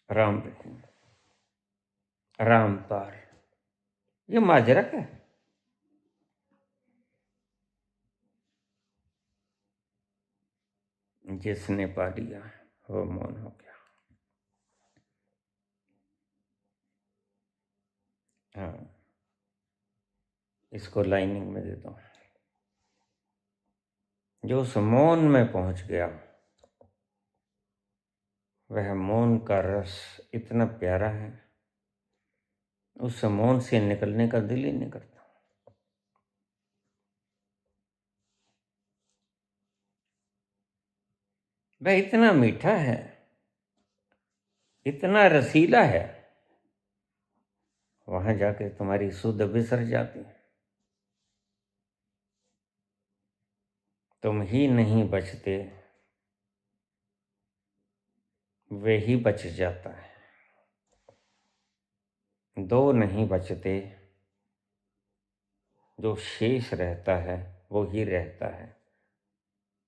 राम रहीम, रामपाल, ये माजरा क्या है? जिसने पा लिया वो मौन हो गया। हाँ, इसको लाइनिंग में दे दो। जो उस मौन में पहुंच गया, वह मौन का रस इतना प्यारा है, उस मौन से निकलने का दिल ही नहीं करता। वह इतना मीठा है, इतना रसीला है, वहां जाके तुम्हारी सुध बिसर जाती, तुम ही नहीं बचते, वे ही बच जाता है। दो नहीं बचते, जो शेष रहता है वो ही रहता है।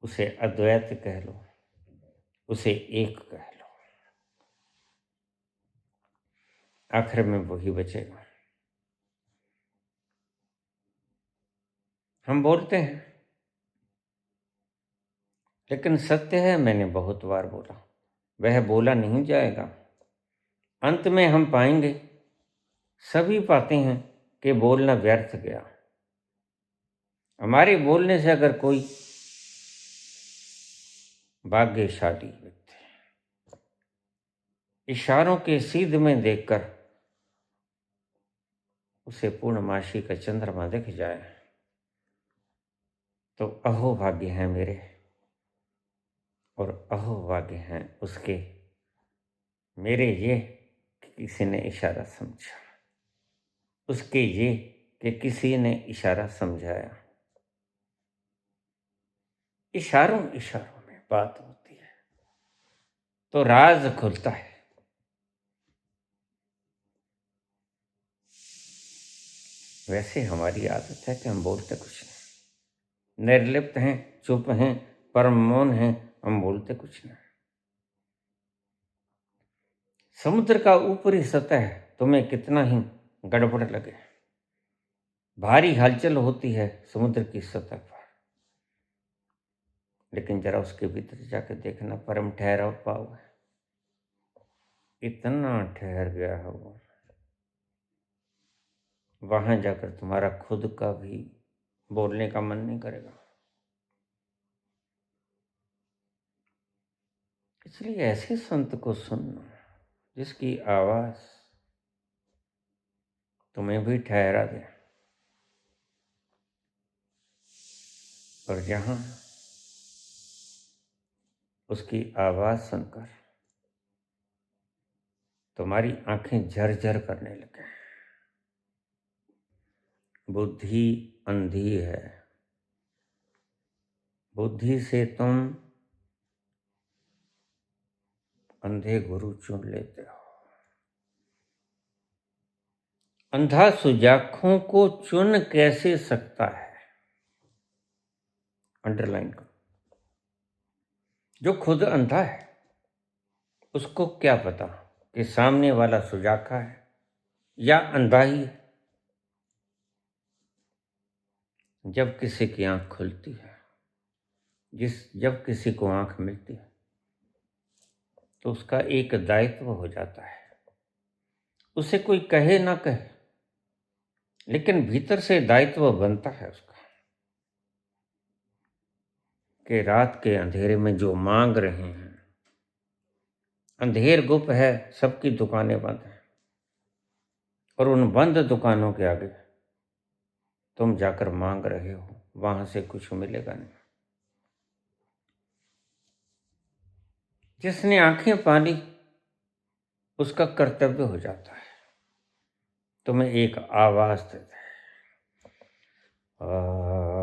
उसे अद्वैत कह लो, उसे एक कह लो, आखिर में वही बचेगा। हम बोलते हैं, लेकिन सत्य है, मैंने बहुत बार बोला, वह बोला नहीं जाएगा। अंत में हम पाएंगे, सभी पाते हैं कि बोलना व्यर्थ गया। हमारे बोलने से अगर कोई भाग्यशाली व्यक्ति इशारों के सीध में देखकर उसे पूर्णमासी का चंद्रमा दिख जाए, तो अहो भाग्य है मेरे, और अहो भाग्य हैं उसके, मेरे ये कि किसी ने इशारा समझा, उसके ये कि किसी ने इशारा समझाया। इशारों इशारों में बात होती है तो राज खुलता है। वैसे हमारी आदत है कि हम बोलते कुछ नहीं, निर्लिप्त हैं, चुप हैं, परम मौन हैं, हम बोलते कुछ नहीं। समुद्र का ऊपरी सतह तुम्हें कितना ही गड़बड़ लगे, भारी हलचल होती है समुद्र की सतह पर, लेकिन जरा उसके भीतर जाकर देखना, परम ठहराव पाओ, इतना ठहर गया है वो, वहां जाकर तुम्हारा खुद का भी बोलने का मन नहीं करेगा। इसलिए ऐसे संत को सुनना जिसकी आवाज तुम्हें भी ठहरा दे, और जहां उसकी आवाज सुनकर तुम्हारी आंखें झरझर करने लगे। बुद्धि अंधी है, बुद्धि से तुम अंधे गुरु चुन लेते हो। अंधा सुजाखों को चुन कैसे सकता है, अंडरलाइन करो। जो खुद अंधा है उसको क्या पता कि सामने वाला सुजाखा है या अंधा ही है। जब किसी की आंख खुलती है, जब किसी को आंख मिलती है, तो उसका एक दायित्व हो जाता है। उसे कोई कहे ना कहे, लेकिन भीतर से दायित्व बनता है उसका, कि रात के अंधेरे में जो मांग रहे हैं, अंधेर गुप्त है, सबकी दुकानें बंद हैं, और उन बंद दुकानों के आगे तुम जाकर मांग रहे हो, वहां से कुछ मिलेगा नहीं। जिसने आंखें पाली उसका कर्तव्य हो जाता है तुम्हें एक आवाज देता है,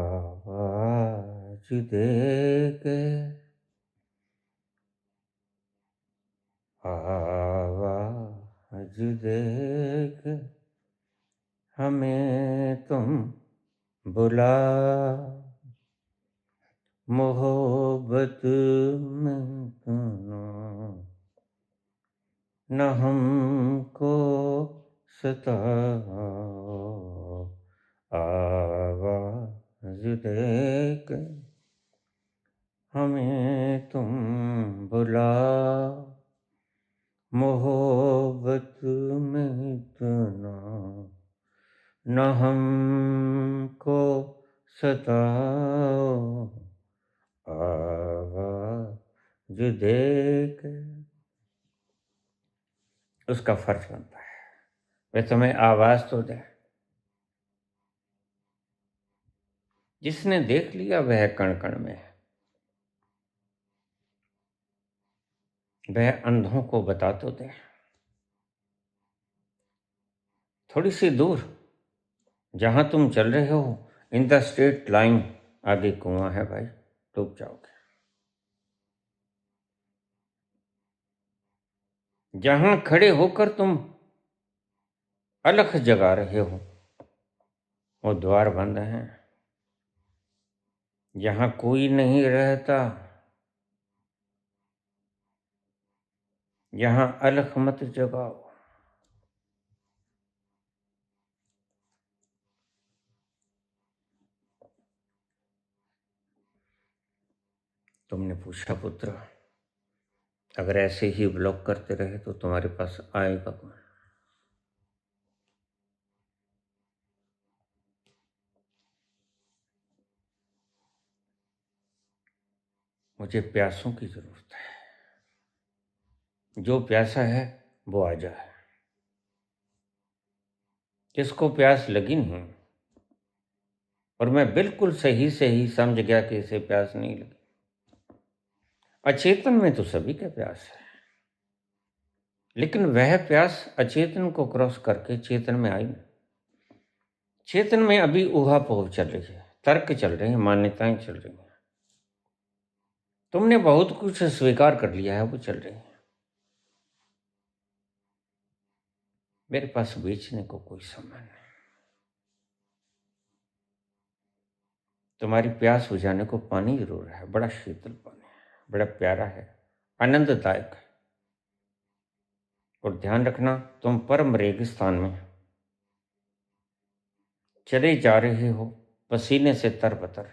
आवाज दे के, आवाज दे के हमें तुम बुला, मोहब्बत में न हमको सताओ, आवाज दे के हमें तुम बुला, मोहब्बत में इतना न हमको सताओ, आवाज दे के। उसका फर्ज बनता है वे तुम्हें आवाज तो दे। जिसने देख लिया वह कण कण में है, वह अंधों को बता तो दे। थोड़ी सी दूर जहां तुम चल रहे हो, इन द स्ट्रेट लाइन, आगे कुआं है भाई, डूब जाओगे। जहां खड़े होकर तुम अलख जगा रहे हो, वो द्वार बंद है। जहां कोई नहीं रहता, यहां अलख मत जगाओ। तुमने पूछा पुत्र, अगर ऐसे ही ब्लॉक करते रहे तो तुम्हारे पास आएगा कौन? मुझे प्यासों की जरूरत है। जो प्यासा है वो आ जाए। जिसको प्यास लगी नहीं, और मैं बिल्कुल सही से ही समझ गया कि इसे प्यास नहीं लगी। अचेतन में तो सभी के प्यास है, लेकिन वह प्यास अचेतन को क्रॉस करके चेतन में आई नहीं। चेतन में अभी ऊहापोह चल रही है, तर्क चल रहे हैं, मान्यताएं चल रही हैं। तुमने बहुत कुछ स्वीकार कर लिया है, वो चल रही है। मेरे पास बेचने को कोई सामान नहीं। तुम्हारी प्यास बुझाने को पानी जरूर है, बड़ा शीतल पानी है, बड़ा प्यारा है, आनंददायक है। और ध्यान रखना, तुम परम रेगिस्तान में चले जा रहे हो, पसीने से तरबतर।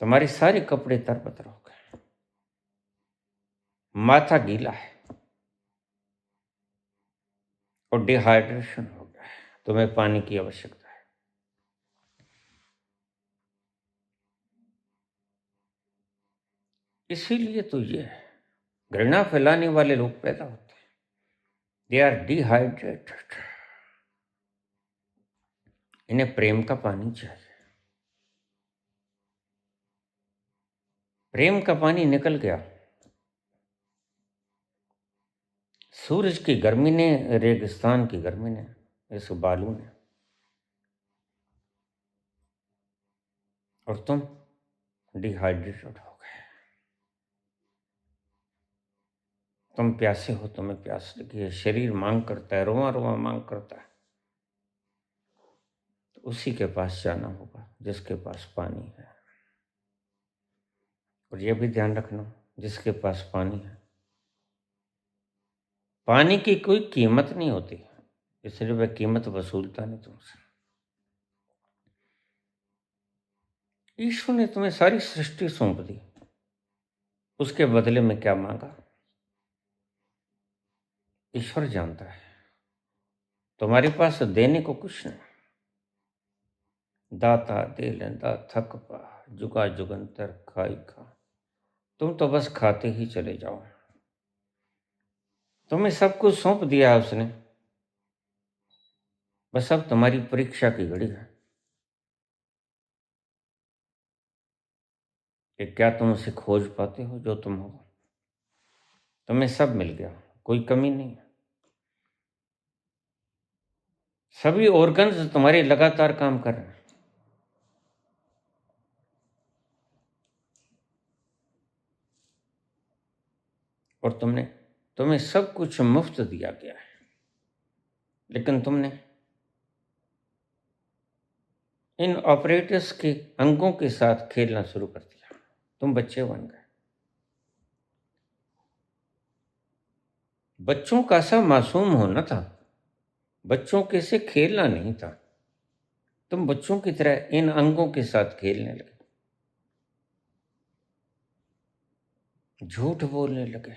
तुम्हारे सारे कपड़े तरबतर हो गए, माथा गीला है और डिहाइड्रेशन हो गया है। तुम्हें पानी की आवश्यकता है। इसीलिए तो ये घृणा फैलाने वाले लोग पैदा होते हैं। They are dehydrated. इन्हें प्रेम का पानी चाहिए। प्रेम का पानी निकल गया। सूरज की गर्मी ने, रेगिस्तान की गर्मी ने, इस बालू ने, और तुम डिहाइड्रेटेड हो गए। तुम प्यासे हो, तुम्हें प्यास लगी है, शरीर मांग करता है, रोआ रोआ मांग करता है। तो उसी के पास जाना होगा जिसके पास पानी है। और यह भी ध्यान रखना, जिसके पास पानी है, पानी की कोई कीमत नहीं होती, इसलिए वह कीमत वसूलता नहीं तुमसे। ईश्वर ने तुम्हें सारी सृष्टि सौंप दी, उसके बदले में क्या मांगा ईश्वर जानता है। तुम्हारे पास देने को कुछ नहीं। दाता दे लेंदा थक पा, जुगा जुगंतर खाई खा। तुम तो बस खाते ही चले जाओ। तुम्हें सब कुछ सौंप दिया है उसने, बस अब तुम्हारी परीक्षा की घड़ी है कि क्या तुम उसे खोज पाते हो जो तुम हो। तुम्हें सब मिल गया, कोई कमी नहीं है। सभी ऑर्गन्स तुम्हारे लगातार काम कर रहे हैं। और तुम्हें सब कुछ मुफ्त दिया गया है, लेकिन तुमने इन ऑपरेटर्स के अंगों के साथ खेलना शुरू कर दिया। तुम बच्चे बन गए। बच्चों का सा मासूम होना था, बच्चों के से खेलना नहीं था। तुम बच्चों की तरह इन अंगों के साथ खेलने लगे। झूठ बोलने लगे।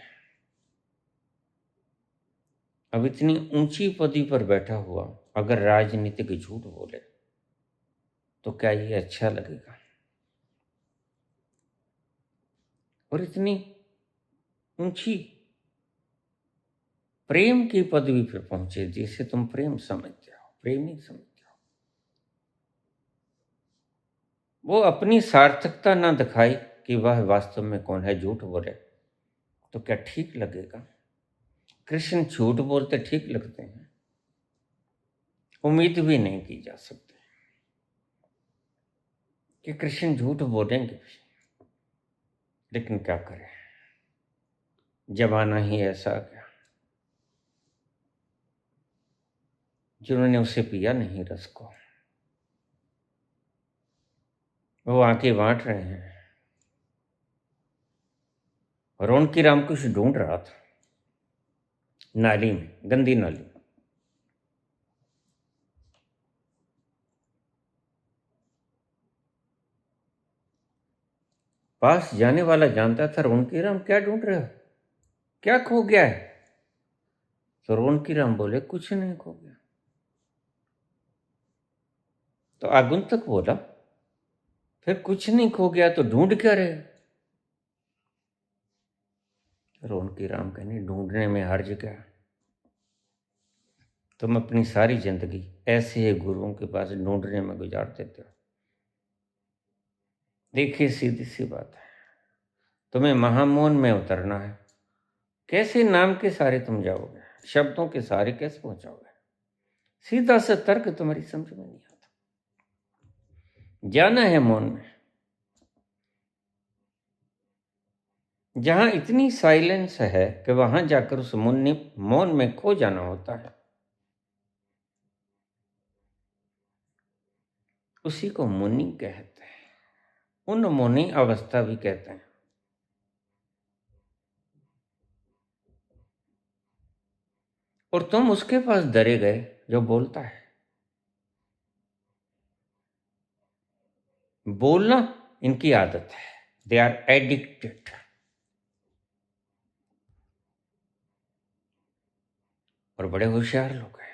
अब इतनी ऊंची पदवी पर बैठा हुआ अगर राजनीतिक झूठ बोले तो क्या ये अच्छा लगेगा? और इतनी ऊंची प्रेम की पदवी पर पहुंचे जिसे तुम प्रेम समझते हो, प्रेमी समझते हो, वो अपनी सार्थकता ना दिखाई कि वह वास्तव में कौन है, झूठ बोले तो क्या ठीक लगेगा? कृष्ण झूठ बोलते ठीक लगते हैं? उम्मीद भी नहीं की जा सकती कि कृष्ण झूठ बोलेंगे भी। लेकिन क्या करें, जमाना ही ऐसा आ गया। जिन्होंने उसे पिया नहीं रस को, वो आंखें बांट रहे हैं। रौनकी राम कुछ ढूंढ रहा था नाली में, गंदी नाली में। पास जाने वाला जानता था रौनकी राम क्या ढूंढ रहे हो, क्या खो गया है? तो रौनकी राम बोले कुछ नहीं खो गया। तो आगंतुक बोला फिर कुछ नहीं खो गया तो ढूंढ क्या रहे? रौनकी राम कहने ढूंढने में हर्ज क्या? तुम अपनी सारी जिंदगी ऐसे ही गुरुओं के पास ढूंढने में गुजार देते हो। देखिए सीधी सी बात है, तुम्हें महामौन में उतरना है। कैसे नाम के सारे तुम जाओगे, शब्दों के सारे कैसे पहुंचाओगे? सीधा सा तर्क तुम्हारी समझ में नहीं आता। जाना है मौन में, जहां इतनी साइलेंस है कि वहां जाकर उस मौन में खो जाना होता है। उसी को मुनि कहते हैं, उन मुनि अवस्था भी कहते हैं। और तुम उसके पास डरे गए जो बोलता है। बोलना इनकी आदत है, दे आर एडिक्टेड। और बड़े होशियार लोग हैं,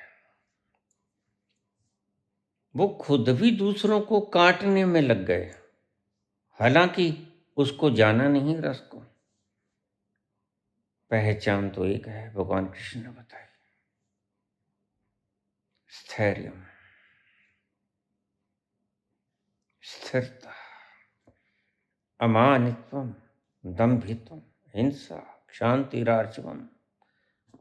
वो खुद भी दूसरों को काटने में लग गए, हालांकि उसको जाना नहीं रस को। पहचान तो एक है, भगवान कृष्ण ने बताई, स्थैर्य, स्थिरता, अमानित्वम, दम्भित्वम, हिंसा, क्षांतिरार्चवम,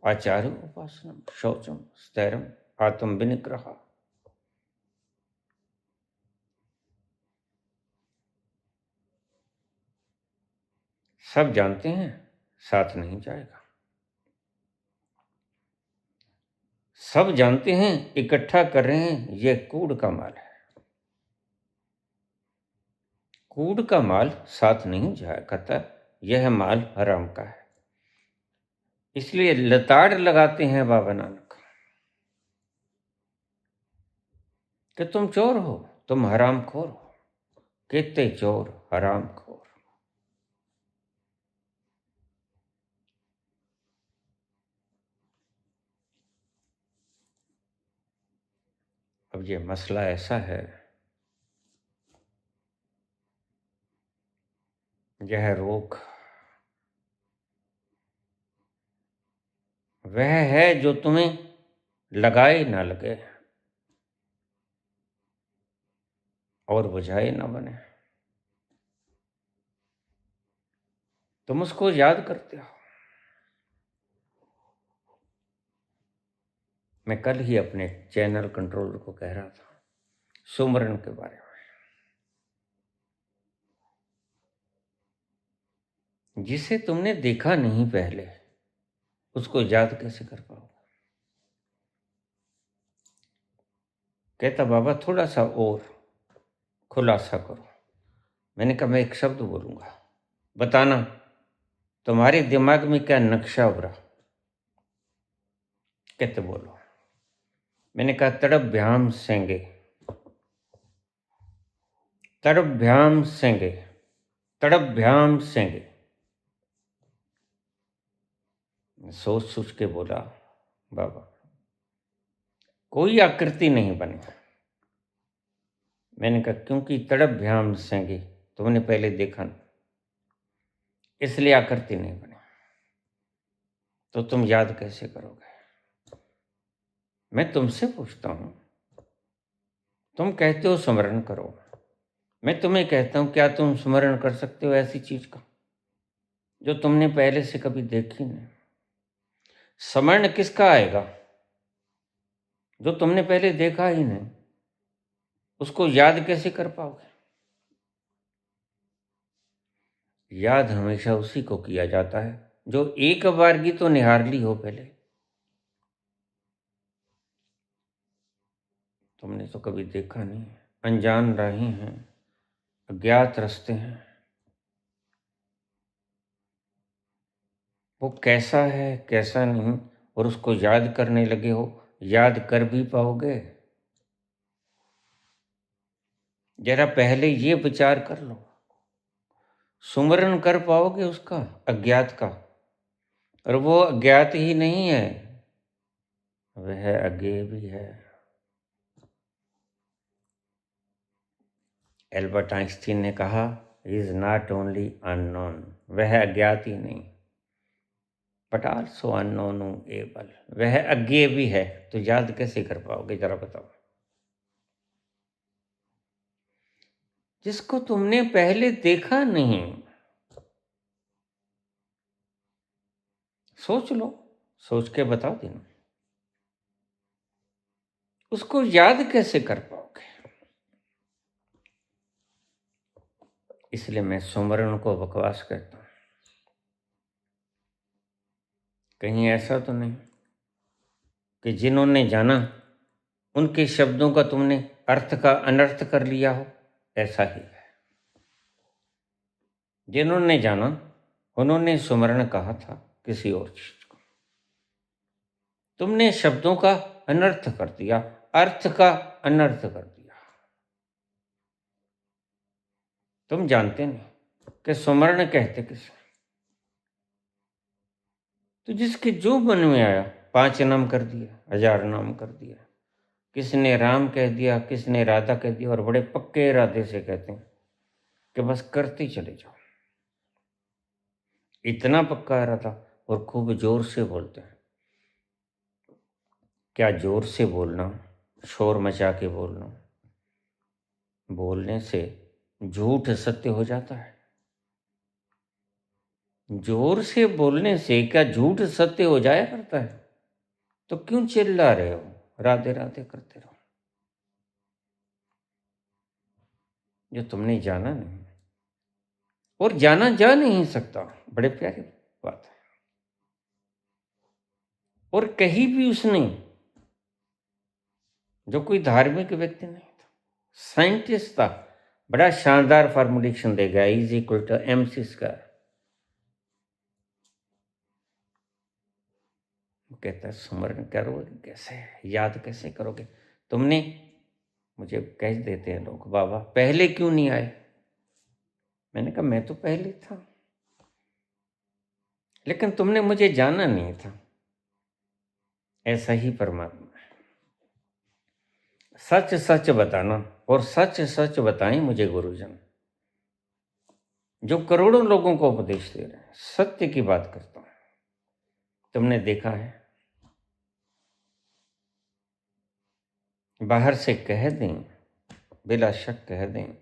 आचार्य उपासनम, शौचम, स्थैर्यम, आत्म विनिग्रह। सब जानते हैं साथ नहीं जाएगा। सब जानते हैं इकट्ठा कर रहे हैं, यह कूड़ का माल है। कूड़ का माल साथ नहीं जाया करता, यह माल हराम का है। इसलिए लताड़ लगाते हैं बाबा नानक कि तुम चोर हो, तुम हरामखोर हो। कितने चोर, हरामखोर। अब ये मसला ऐसा है, यह रोग वह है जो तुम्हें लगाए ना लगे और बुझाए ना बने। तुम उसको याद करते हो। मैं कल ही अपने चैनल कंट्रोलर को कह रहा था सुमरन के बारे में। जिसे तुमने देखा नहीं पहले, उसको याद कैसे कर पाओगे? कहता बाबा थोड़ा सा और खुलासा करो। मैंने कहा मैं एक शब्द बोलूंगा, बताना तुम्हारे दिमाग में क्या नक्शा उभरा। कहते बोलो। मैंने कहा तड़भ्याम सेंगे, तड़भ्याम सेंगे, तड़भ्याम सेंगे। सोच सोच के बोला, बाबा कोई आकृति नहीं बनी। मैंने कहा क्योंकि तड़प भ्याम सेंगे तुमने पहले देखा नहीं, इसलिए आकृति नहीं बनी। तो तुम याद कैसे करोगे? मैं तुमसे पूछता हूं, तुम कहते हो स्मरण करो, मैं तुम्हें कहता हूं क्या तुम स्मरण कर सकते हो ऐसी चीज का जो तुमने पहले से कभी देखी नहीं? स्मरण किसका आएगा? जो तुमने पहले देखा ही नहीं, उसको याद कैसे कर पाओगे? याद हमेशा उसी को किया जाता है जो एक बार की तो निहार ली हो पहले। तुमने तो कभी देखा नहीं, अनजान राहें हैं, अज्ञात रास्ते हैं। वो कैसा है कैसा नहीं, और उसको याद करने लगे हो, याद कर भी पाओगे? जरा पहले ये विचार कर लो, सुमरण कर पाओगे उसका अज्ञात का? और वो अज्ञात ही नहीं है, वह अज्ञेय भी है। एल्बर्ट आइंस्टीन ने कहा, इज नॉट ओनली अननोन, वह अज्ञात ही नहीं बट आल्सो अननोएबल, वह अज्ञेय भी है। तो याद कैसे कर पाओगे जरा बताओ? जिसको तुमने पहले देखा नहीं। सोच लो, सोच के बता देना, उसको याद कैसे कर पाओगे? इसलिए मैं सुमरण को बकवास कहता हूं। कहीं ऐसा तो नहीं कि जिन्होंने जाना उनके शब्दों का तुमने अर्थ का अनर्थ कर लिया हो? ऐसा ही है। जिन्होंने जाना उन्होंने सुमरण कहा था किसी और चीज को, तुमने शब्दों का अनर्थ कर दिया, अर्थ का अनर्थ कर दिया। तुम जानते नहीं कि सुमरण कहते किसे? तो जिसके जो मन में आया 5 नाम कर दिया, 1000 नाम कर दिया। किसने राम कह दिया, किसने राधा कह दिया, और बड़े पक्के इरादे से कहते हैं कि बस करते चले जाओ। इतना पक्का इरादा, और खूब जोर से बोलते हैं। क्या जोर से बोलना, शोर मचा के बोलना, बोलने से झूठ सत्य हो जाता है? जोर से बोलने से क्या झूठ सत्य हो जाया करता है? तो क्यों चिल्ला रहे हो, राधे राधे करते रहो। जो तुमने जाना नहीं और जाना जा नहीं सकता, बड़े प्यारी बात है। और कहीं भी उसने, जो कोई धार्मिक व्यक्ति नहीं था, साइंटिस्ट था, बड़ा शानदार फॉर्मुलेशन देगा, is equal to MC square. कहता है स्मरण करोगे कैसे, याद कैसे करोगे? तुमने, मुझे कह देते हैं लोग, बाबा पहले क्यों नहीं आए? मैंने कहा मैं तो पहले था, लेकिन तुमने मुझे जाना नहीं था। ऐसा ही परमात्मा है। सच सच बताना, और सच सच बताएं मुझे गुरुजन, जो करोड़ों लोगों को उपदेश दे रहे हैं। सत्य की बात करता हूं। तुमने देखा है, बाहर से कह दें, बिला शक कह दें,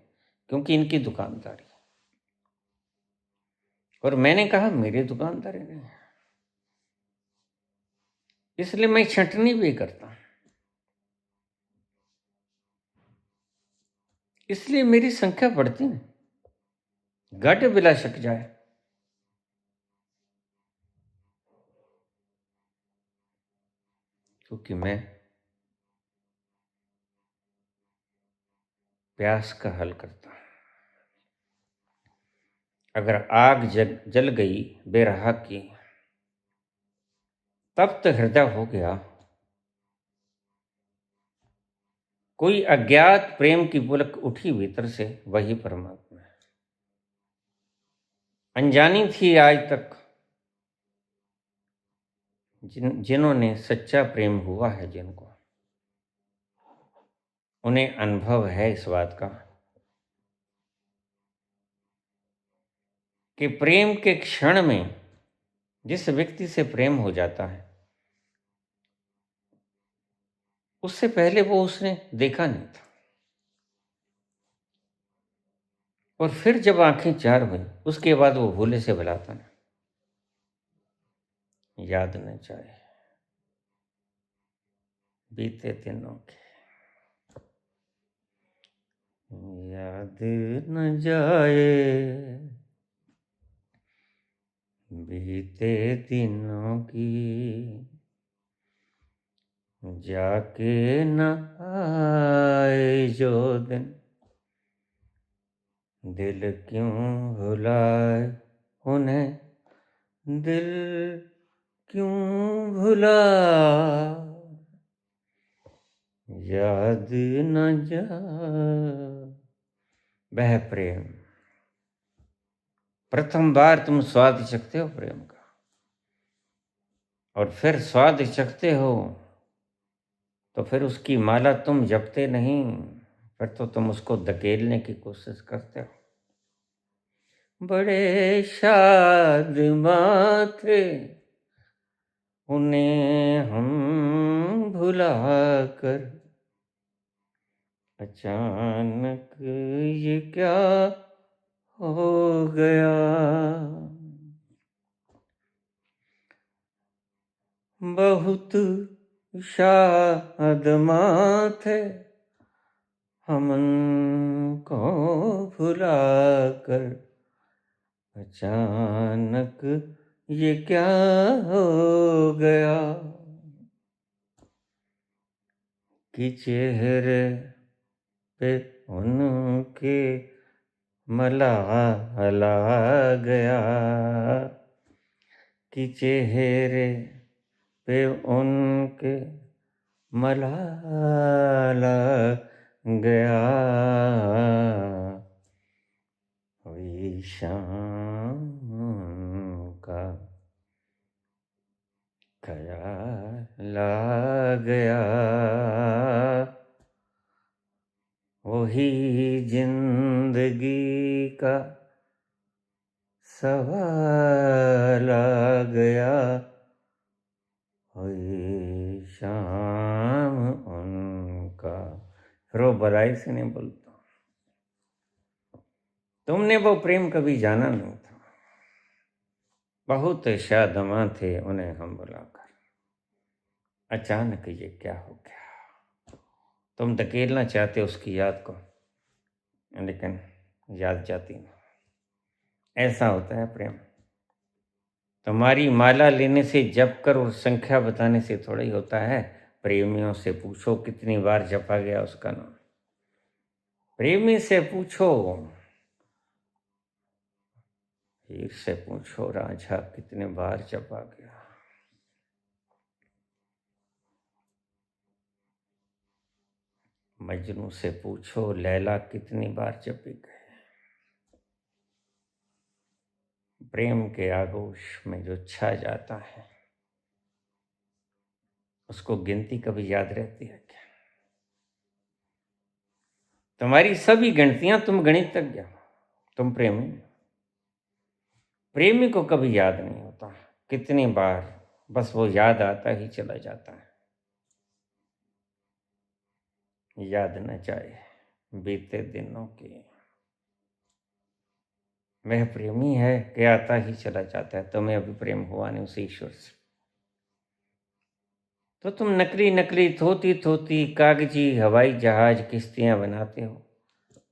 क्योंकि इनकी दुकानदारी। और मैंने कहा मेरी दुकानदारी नहीं है, इसलिए मैं छंटनी भी करता हूं। इसलिए मेरी संख्या बढ़ती नहीं, घट बिला शक जाए। क्योंकि मैं प्यास का हल करता हूं। अगर आग जल गई बेरहा की, तप्त हृदय हो गया, कोई अज्ञात प्रेम की पुलक उठी भीतर से, वही परमात्मा है। अनजानी थी आज तक जिन्होंने सच्चा प्रेम हुआ है, जिनको, उन्हें अनुभव है इस बात का कि प्रेम के क्षण में जिस व्यक्ति से प्रेम हो जाता है, उससे पहले वो उसने देखा नहीं था, और फिर जब आंखें चार हुई उसके बाद वो भूले से भुलाता नहीं, याद न जाए बीते दिनों की, याद न जाए बीते दिनों की, जाके न आए जो दिन, दिल क्यों भुलाए उन्हें, दिल क्यों भुला, याद न जा। वह प्रेम, प्रथम बार तुम स्वाद चखते हो प्रेम का, और फिर स्वाद चखते हो तो फिर उसकी माला तुम जपते नहीं, फिर तो तुम उसको धकेलने की कोशिश करते हो। बड़े शादमां थे उन्हें हम भुला कर, अचानक ये क्या हो गया। बहुत शादमां थे हम उनको भुला कर, अचानक ये क्या हो गया कि चेहरे पे उनके मलाला गया, कि चेहरे पे उनके मलाला गया, हुई शाम का ख्याल आ गया, वही जिंदगी का सवाल आ गया, हुई शाम उनका। फिर वो बधाई से नहीं बोलता, तुमने वो प्रेम कभी जाना नहीं था, बहुत शादमां थे उन्हें हम बुलाकर, अचानक ये क्या हो गया। तुम धकेलना चाहते उसकी याद को, लेकिन याद जाती नहीं। ऐसा होता है प्रेम। तुम्हारी माला लेने से जप कर और संख्या बताने से थोड़ा ही होता है। प्रेमियों से पूछो कितनी बार जपा गया उसका नाम, प्रेमी से पूछो, हीर से पूछो रांझा कितने बार जपा गया। मजनू से पूछो लैला कितनी बार जपी गए। प्रेम के आगोश में जो छा जाता है उसको गिनती कभी याद रहती है क्या? तुम्हारी सभी गिनतियां तुम गणितज्ञ, तुम प्रेमी। प्रेमी को कभी याद नहीं होता कितनी बार, बस वो याद आता ही चला जाता है। याद न जाए बीते दिनों की, वह प्रेमी है कि आता ही चला जाता है। तुम्हें अभी प्रेम हुआ नहीं उस ईश्वर से, तो तुम नकली नकली थोती थोती कागजी हवाई जहाज किश्तियां बनाते हो,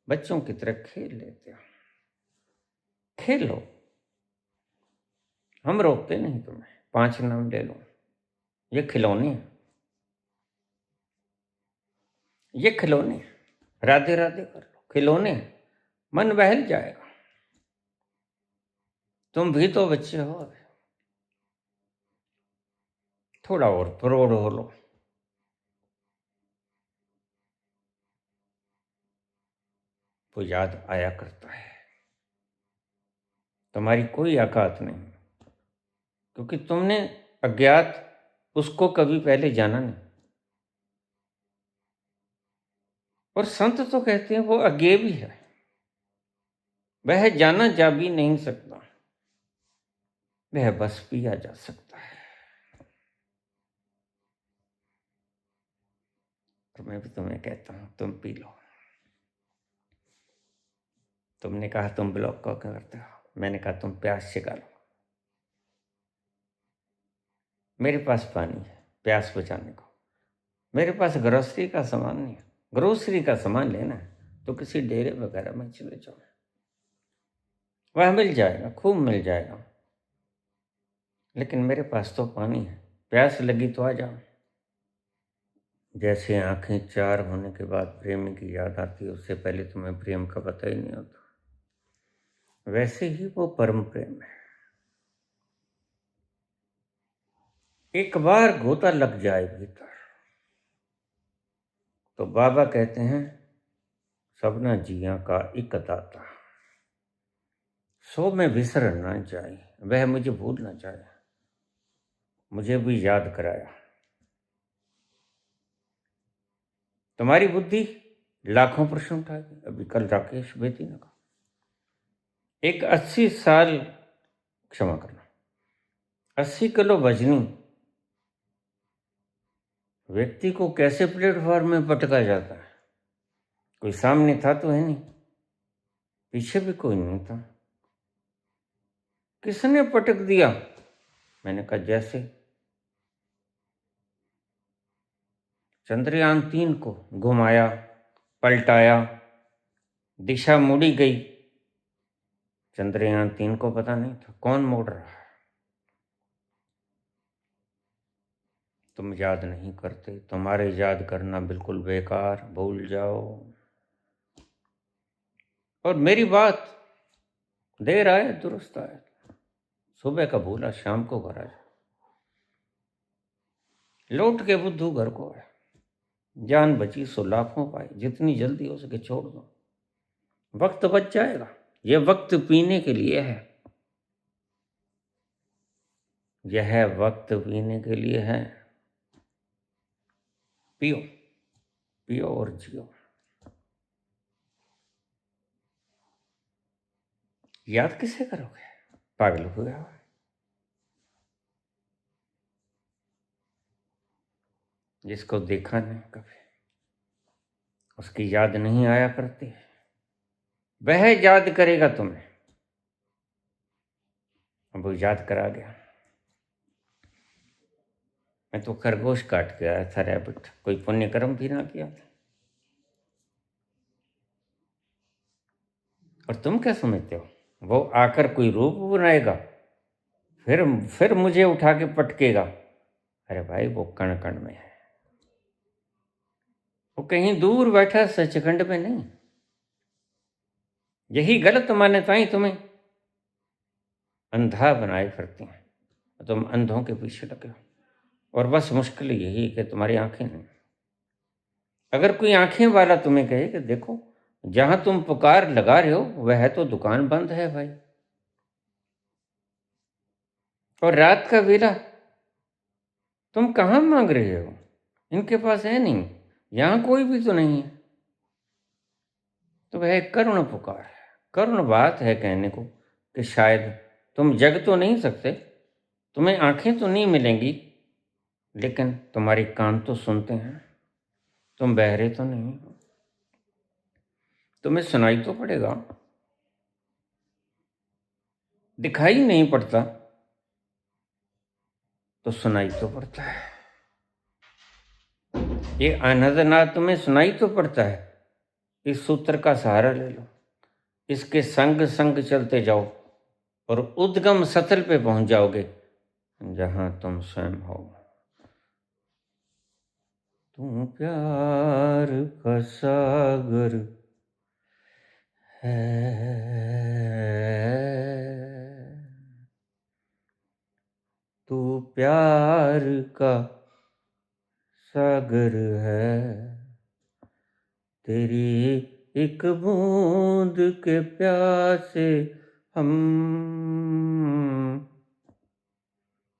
बच्चों की तरह खेल लेते हो। खेलो, हम रोकते नहीं तुम्हें। 5 नाम ले लो, ये खिलौने हैं, ये खिलौने हैं। राधे राधे कर लो, खिलौने हैं, मन बहल जाएगा। तुम भी तो बच्चे हो, थोड़ा और प्रौढ़ हो लो। वो याद आया करता है। तुम्हारी कोई औकात नहीं, क्योंकि तुमने अज्ञात उसको कभी पहले जाना नहीं। और संत तो कहते हैं वो अज्ञेय भी है, वह जाना जा भी नहीं सकता, वह बस पिया जा सकता है। और मैं भी तुम्हें कहता हूं तुम पी लो। तुमने कहा तुम ब्लॉक को करते हो, मैंने कहा तुम प्यास छिका लो। मेरे पास पानी है प्यास बुझाने को, मेरे पास ग्रोसरी का सामान नहीं है। ग्रोसरी का सामान लेना है तो किसी डेरे वगैरह में चले जाओ, वह मिल जाएगा, खूब मिल जाएगा। लेकिन मेरे पास तो पानी है, प्यास लगी तो आ जाओ। जैसे आंखें चार होने के बाद प्रेम की याद आती है, उससे पहले तुम्हें प्रेम का पता ही नहीं होता, वैसे ही वो परम प्रेम है। एक बार गोता लग जाए भीतर तो बाबा कहते हैं सबना जिया का एक दाता, सो में बिसर ना जाए, वह मुझे भूल ना जाए। मुझे भी याद कराया। तुम्हारी बुद्धि लाखों प्रश्न उठाएगी। अभी कल राकेश बेटी ने कहा एक 80 साल, क्षमा करना, 80 किलो वजनी व्यक्ति को कैसे प्लेटफॉर्म में पटका जाता है? कोई सामने था तो है नहीं, पीछे भी कोई नहीं था, किसने पटक दिया? मैंने कहा जैसे चंद्रयान 3 को घुमाया, पलटाया, दिशा मुड़ी गई। चंद्रयान 3 को पता नहीं था कौन मोड़ रहा है। तुम याद नहीं करते, तुम्हारे याद करना बिल्कुल बेकार, भूल जाओ। और मेरी बात देर आए दुरुस्त आए, सुबह का भूला शाम को घर आ जाए, लौट के बुद्धू घर को आए। जान बची सो लाखों पाए, जितनी जल्दी हो सके छोड़ दो, वक्त बच जाएगा। यह वक्त पीने के लिए है, यह वक्त पीने के लिए है। पियो पियो और जियो। याद किसे करोगे? पागल हुए हो? जिसको देखा नहीं कभी, उसकी याद नहीं आया करती, वह याद करेगा तुम्हें। अब वो याद करा गया। मैं तो खरगोश काट के आया था, रैबिट, कोई पुण्य कर्म भी ना किया था। और तुम क्या समझते हो वो आकर कोई रूप बनाएगा, फिर मुझे उठा के पटकेगा? अरे भाई वो कण कण में है, वो कहीं दूर बैठा सचखंड में नहीं। यही गलत मान्यताएं तुम्हें अंधा बनाए फिरती हैं, तुम अंधों के पीछे लगे हो। और बस मुश्किल यही कि तुम्हारी आंखें नहीं। अगर कोई आंखें वाला तुम्हें कहे कि देखो जहां तुम पुकार लगा रहे हो वह तो दुकान बंद है भाई, और रात का वेला तुम कहाँ मांग रहे हो, इनके पास है नहीं, यहां कोई भी तो नहीं है, तो वह एक करुण पुकार है। करुण बात है कहने को कि शायद तुम जग तो नहीं सकते, तुम्हें आंखें तो नहीं मिलेंगी, लेकिन तुम्हारे कान तो सुनते हैं, तुम बहरे तो नहीं हो, तुम्हें सुनाई तो पड़ेगा, दिखाई नहीं पड़ता तो सुनाई तो पड़ता है। ये अनहदनाद तुम्हें सुनाई तो पड़ता है। इस सूत्र का सहारा ले लो, इसके संग संग चलते जाओ और उद्गम सतल पे पहुंच जाओगे जहां तुम स्वयं हो। तू प्यार का सागर है, तू प्यार का सागर है, तेरी एक बूंद के प्यासे हम,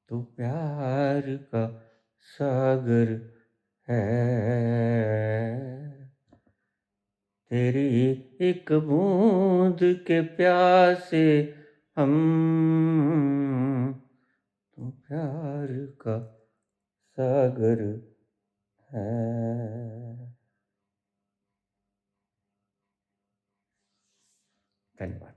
तू प्यार का सागर है। तेरी एक बूंद के प्यासे हम, तू प्यार का सागर है। धन्यवाद।